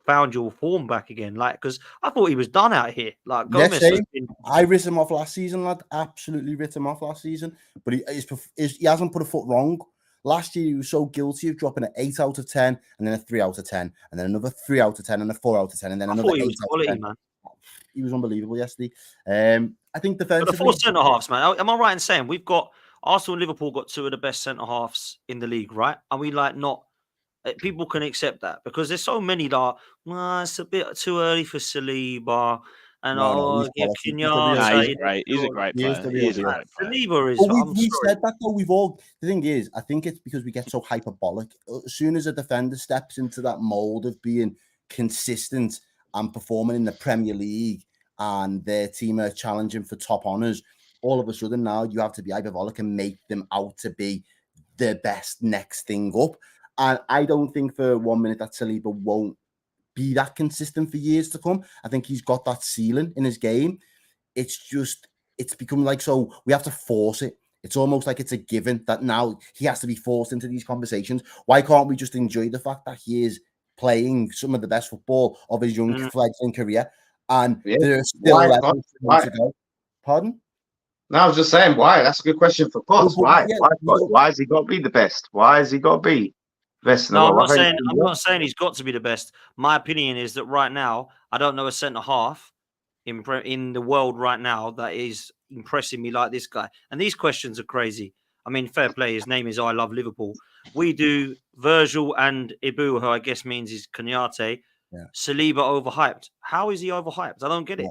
found your form back again, like, because I thought he was done out here. Like Gomez, I ripped him off last season, lad. Absolutely ripped him off last season, but he hasn't put a foot wrong. Last year, he was so guilty of dropping an 8 out of 10, and then a 3 out of 10, and then another 3 out of 10, and a 4 out of 10, and then another 8 out of 10. Man. He was unbelievable yesterday. I think defensively, the four centre halves, man. Am I right in saying we've got Arsenal and Liverpool got two of the best centre halves in the league, right? And we not people can accept that, because there's so many that it's a bit too early for Saliba. And he's a great player. Saliba is. We said that though. The thing is, I think it's because we get so hyperbolic. As soon as a defender steps into that mold of being consistent and performing in the Premier League, and their team are challenging for top honours, all of a sudden now you have to be hyperbolic and make them out to be the best next thing up. And I don't think for 1 minute that Saliba won't be that consistent for years to come. I think he's got that ceiling in his game. It's become like, so we have to force it. It's almost like it's a given that now he has to be forced into these conversations. Why can't we just enjoy the fact that he is playing some of the best football of his young fledgling career? And there's still levels to go. Pardon? No, I was just saying, why? That's a good question for Potts. Why? Why has he got to be the best? Why has he got to be best in the world? I'm not saying he's got to be the best. My opinion is that right now, I don't know a centre half in the world right now that is impressing me like this guy. And these questions are crazy. I mean, fair play. His name is I Love Liverpool. We do Virgil and Ibu, who I guess means is Kenyatte. Yeah. Saliba overhyped. How is he overhyped? I don't get it.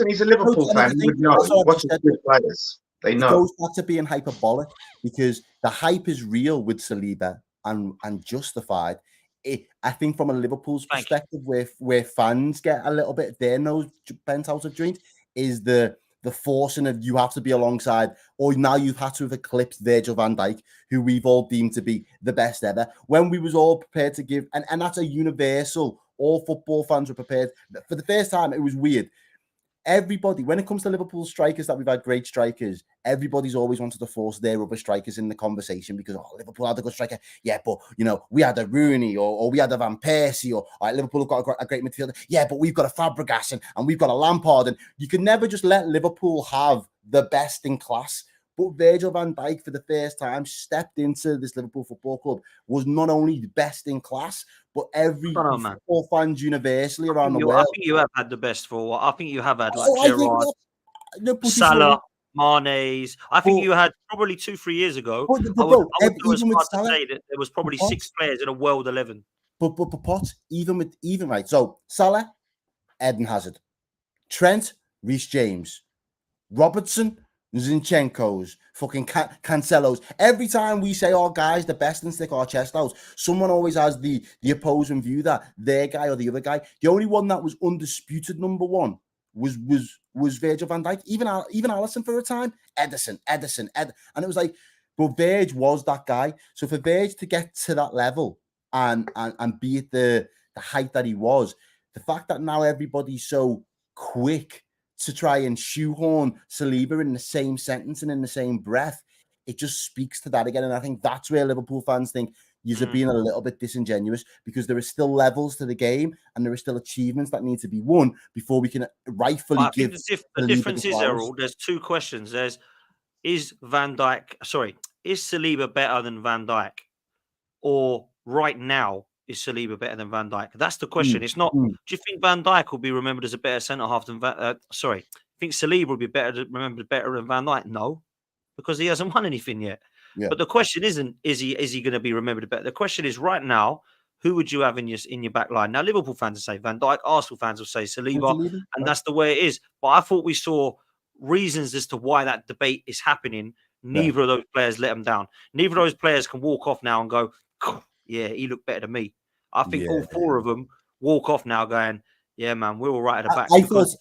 He's a Liverpool fan. He would know. Watch the good players. They know. It goes back to being hyperbolic, because the hype is real with Saliba and justified. I think from a Liverpool's perspective, where fans get a little bit of their nose bent out of joint, is the forcing of you have to be alongside, or now you've had to have eclipsed Virgil van Dijk, who we've all deemed to be the best ever, when we was all prepared to give, and that's a universal, all football fans were prepared. For the first time, it was weird. Everybody, when it comes to Liverpool strikers, that we've had great strikers, everybody's always wanted to force their other strikers in the conversation, because Liverpool had a good striker. Yeah, but we had a Rooney, or we had a Van Persie, or Liverpool have got a great midfielder. Yeah, but we've got a Fabregas and we've got a Lampard, and you can never just let Liverpool have the best in class. But Virgil van Dijk, for the first time, stepped into this Liverpool Football Club, was not only the best in class, but every football fans universally around the world. I think you have had the best for a while. I think you have had Gerrard, Salah, Mane's. I think you had probably 2-3 years ago. I would go as far to say that there was probably 6 players in a world 11. But Potts, even right. So Salah, Eden Hazard, Trent, Reece James, Robertson, Zinchenko's, fucking Cancelo's. Every time we say our guy's the best and stick our chest out, someone always has the opposing view that their guy or the other guy. The only one that was undisputed number one was Virgil van Dijk. Even Alisson for a time. Ederson. And it was like, but Virg was that guy. So for Virg to get to that level and be at the height that he was, the fact that now everybody's so quick to try and shoehorn Saliba in the same sentence and in the same breath, it just speaks to that again. And I think that's where Liverpool fans think you're being a little bit disingenuous, because there are still levels to the game and there are still achievements that need to be won before we can rightfully give. The difference is, Errol, there's two questions. Is Saliba better than Van Dijk? Or right now, is Saliba better than Van Dijk? That's the question. It's not, do you think Van Dijk will be remembered as a better centre-half than think Saliba will be remembered better than Van Dijk? No, because he hasn't won anything yet. Yeah. But the question isn't, is he going to be remembered better? The question is, right now, who would you have in your back line? Now, Liverpool fans will say Van Dijk, Arsenal fans will say Saliba, and that's the way it is. But I thought we saw reasons as to why that debate is happening. Neither of those players let them down. Neither of those players can walk off now and go, yeah, he looked better than me. I think all four of them walk off now going, yeah, man, we're all right at the back.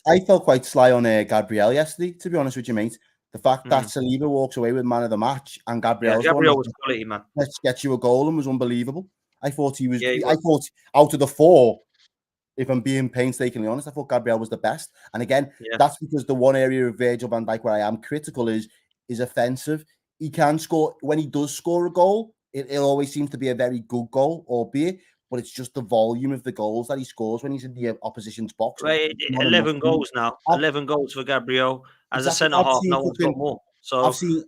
I felt quite sly on Gabriel yesterday, to be honest with you, mate. The fact that Saliba walks away with man of the match and Gabriel was quality, man. Let's get you a goal, and was unbelievable. I thought he was. I thought out of the four, if I'm being painstakingly honest, I thought Gabriel was the best. And again, that's because the one area of Virgil van Dijk where I am critical is offensive. He can score when he does score a goal. It always seems to be a very good goal, albeit, but it's just the volume of the goals that he scores when he's in the opposition's box. Right, 11 goals now. 11 goals for Gabriel. As a centre-half, no one's got more. So I've seen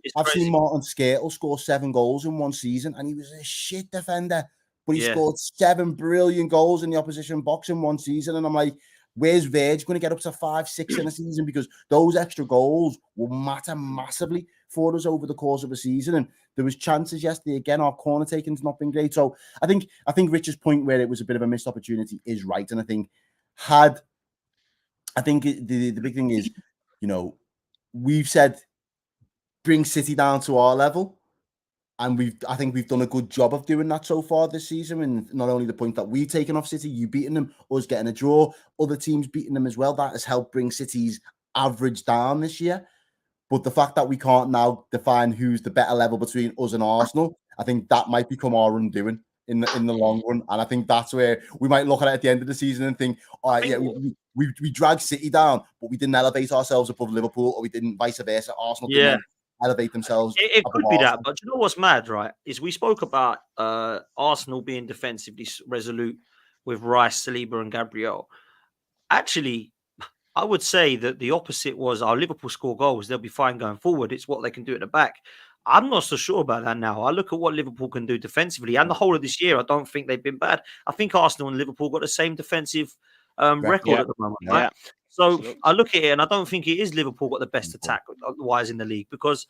Martin Skrtel score 7 goals in one season, and he was a shit defender. But he scored 7 brilliant goals in the opposition box in one season. And I'm like, where's Virg going to get up to 5, 6 in a season? Because those extra goals will matter massively for us over the course of a season. And there was chances yesterday. Again, our corner taking's not been great. So I think Rich's point where it was a bit of a missed opportunity is right. And I think the big thing is, we've said bring City down to our level. And I think we've done a good job of doing that so far this season. And not only the point that we've taken off City, you beating them, us getting a draw, other teams beating them as well. That has helped bring City's average down this year. But the fact that we can't now define who's the better level between us and Arsenal, I think that might become our undoing in the long run. And I think that's where we might look at the end of the season and think, all right, we dragged City down, but we didn't elevate ourselves above Liverpool, or we didn't vice versa. Arsenal didn't elevate themselves. It could be that, but you know what's mad, right? Is we spoke about Arsenal being defensively resolute with Rice, Saliba, and Gabriel. Actually, I would say that the opposite was our Liverpool score goals. They'll be fine going forward. It's what they can do at the back. I'm not so sure about that now. I look at what Liverpool can do defensively, and the whole of this year, I don't think they've been bad. I think Arsenal and Liverpool got the same defensive record at the moment, right? So I look at it, and I don't think it is Liverpool got the best attack wise in the league, because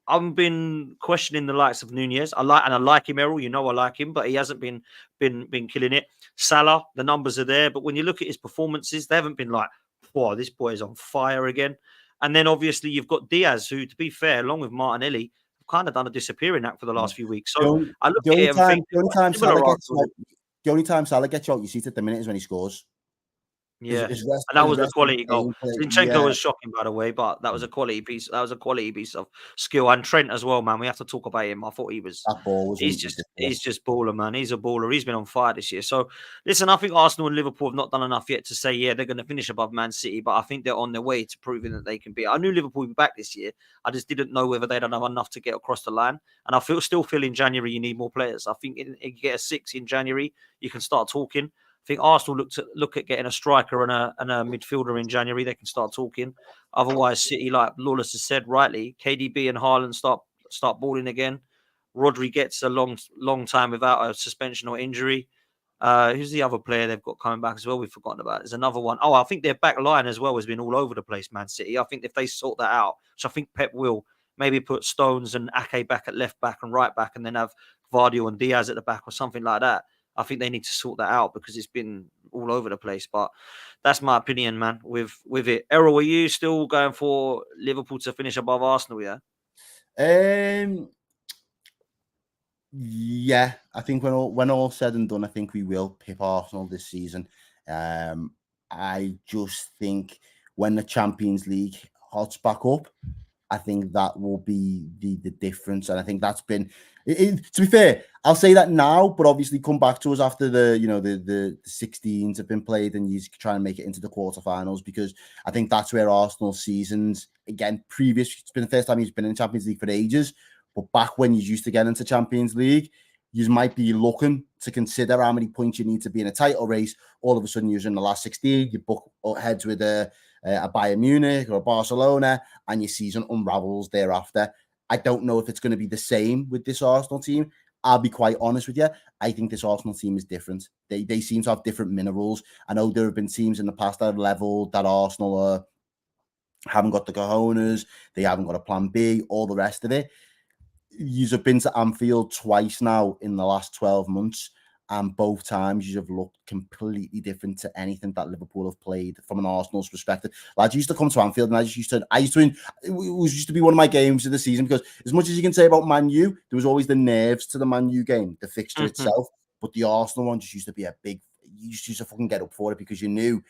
I've been questioning the likes of Nunez. I like him, Errol. I like him, but he hasn't been killing it. Salah, the numbers are there, but when you look at his performances, they haven't been like, wow, this boy is on fire again. And then obviously you've got Diaz, who, to be fair, along with Martinelli, have kind of done a disappearing act for the last few weeks. So I look at it and think, the only time Salah gets you out your seat at the minute is when he scores. Yeah, and that was a quality goal. Zinchenko was shocking, by the way, but that was a quality piece. That was a quality piece of skill. And Trent as well, man. We have to talk about him. I thought he's just baller, man. He's a baller. He's been on fire this year. So listen, I think Arsenal and Liverpool have not done enough yet to say, they're going to finish above Man City, but I think they're on their way to proving that they can be. I knew Liverpool would be back this year. I just didn't know whether they'd have enough to get across the line. And I still feel in January you need more players. I think you get a 6 in January, you can start talking. I think Arsenal look at getting a striker and a midfielder in January. They can start talking. Otherwise, City, like Lawless has said rightly, KDB and Haaland start balling again. Rodri gets a long time without a suspension or injury. Who's the other player they've got coming back as well? We've forgotten about. There's another one. Oh, I think their back line as well has been all over the place, Man City. I think if they sort that out, which I think Pep will, maybe put Stones and Ake back at left back and right back, and then have Vardy and Diaz at the back or something like that. I think they need to sort that out because it's been all over the place. But that's my opinion, man, with it. Errol, are you still going for Liverpool to finish above Arsenal, yeah? Yeah, I think when all said and done, I think we will pip Arsenal this season. I just think when the Champions League hots back up, I think that will be the difference. And I think that's been, to be fair, I'll say that now, but obviously come back to us after the 16s have been played and you try and make it into the quarterfinals, because I think that's where Arsenal's seasons, again, it's been the first time he's been in Champions League for ages, but back when you used to get into Champions League, you might be looking to consider how many points you need to be in a title race. All of a sudden, you're in the last 16, you buck heads with a Bayern Munich or a Barcelona, and your season unravels thereafter. I don't know if it's going to be the same with this Arsenal team. I'll be quite honest with you. I think this Arsenal team is different. They seem to have different minerals. I know there have been teams in the past that have leveled that Arsenal haven't got the cojones, they haven't got a plan B, all the rest of it. You've been to Anfield twice now in the last 12 months, and both times you have looked completely different to anything that Liverpool have played from an Arsenal's perspective. Lads, used to come to Anfield, and it used to be one of my games of the season, because as much as you can say about Man U, there was always the nerves to the Man U game, the fixture itself, but the Arsenal one just used to be you just used to fucking get up for it, because you knew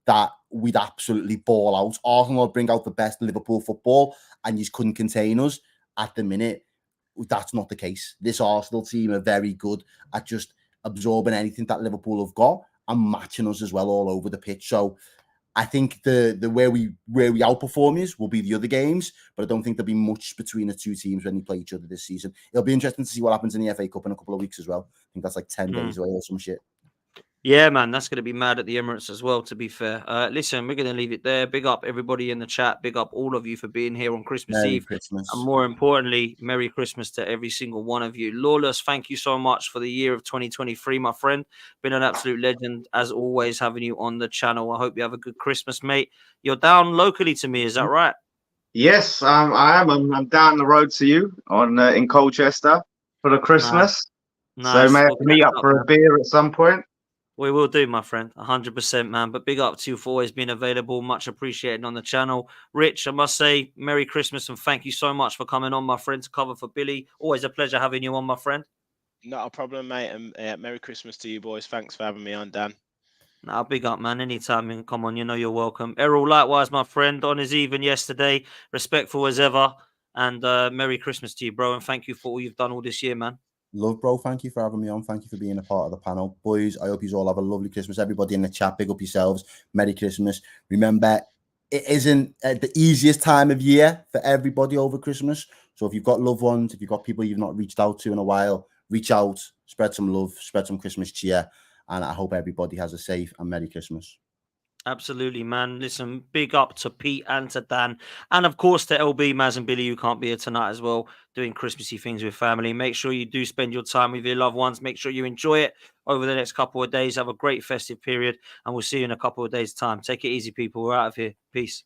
that we'd absolutely ball out. Arsenal would bring out the best Liverpool football, and you just couldn't contain us. At the minute, that's not the case. This Arsenal team are very good at just absorbing anything that Liverpool have got and matching us as well all over the pitch. So I think the where we outperform is will be the other games, but I don't think there'll be much between the two teams when they play each other this season. It'll be interesting to see what happens in the FA Cup in a couple of weeks as well. I think that's like 10 days away or some shit. Yeah, man, that's going to be mad at the Emirates as well, to be fair. Listen, we're going to leave it there. Big up everybody in the chat. Big up all of you for being here on Christmas Merry Eve. Christmas. And more importantly, Merry Christmas to every single one of you. Lawless, thank you so much for the year of 2023, my friend. Been an absolute legend, as always, having you on the channel. I hope you have a good Christmas, mate. You're down locally to me, is that right? Yes, I am. I'm down the road to you in Colchester for the Christmas. Nice. So may I We'll meet catch up up, for man. a beer at some point? We will do, my friend. 100%, man. But big up to you for always being available. Much appreciated on the channel. Rich, I must say, Merry Christmas and thank you so much for coming on, my friend, to cover for Billy. Always a pleasure having you on, my friend. Not a problem, mate. And Merry Christmas to you, boys. Thanks for having me on, Dan. Nah, big up, man. Anytime you can come on, you know you're welcome. Errol, likewise, my friend, on his even yesterday. Respectful as ever. And Merry Christmas to you, bro. And thank you for all you've done all this year, man. Love, bro. Thank you for having me on. Thank you for being a part of the panel. Boys, I hope you all have a lovely Christmas. Everybody in the chat, big up yourselves. Merry Christmas. Remember, it isn't the easiest time of year for everybody over Christmas. So if you've got loved ones, if you've got people you've not reached out to in a while, reach out, spread some love, spread some Christmas cheer. And I hope everybody has a safe and Merry Christmas. Absolutely, man. Listen, big up to Pete and to Dan. And of course to LB, Maz and Billy, who can't be here tonight as well, doing Christmassy things with family. Make sure you do spend your time with your loved ones. Make sure you enjoy it over the next couple of days. Have a great festive period. And we'll see you in a couple of days' time. Take it easy, people. We're out of here. Peace.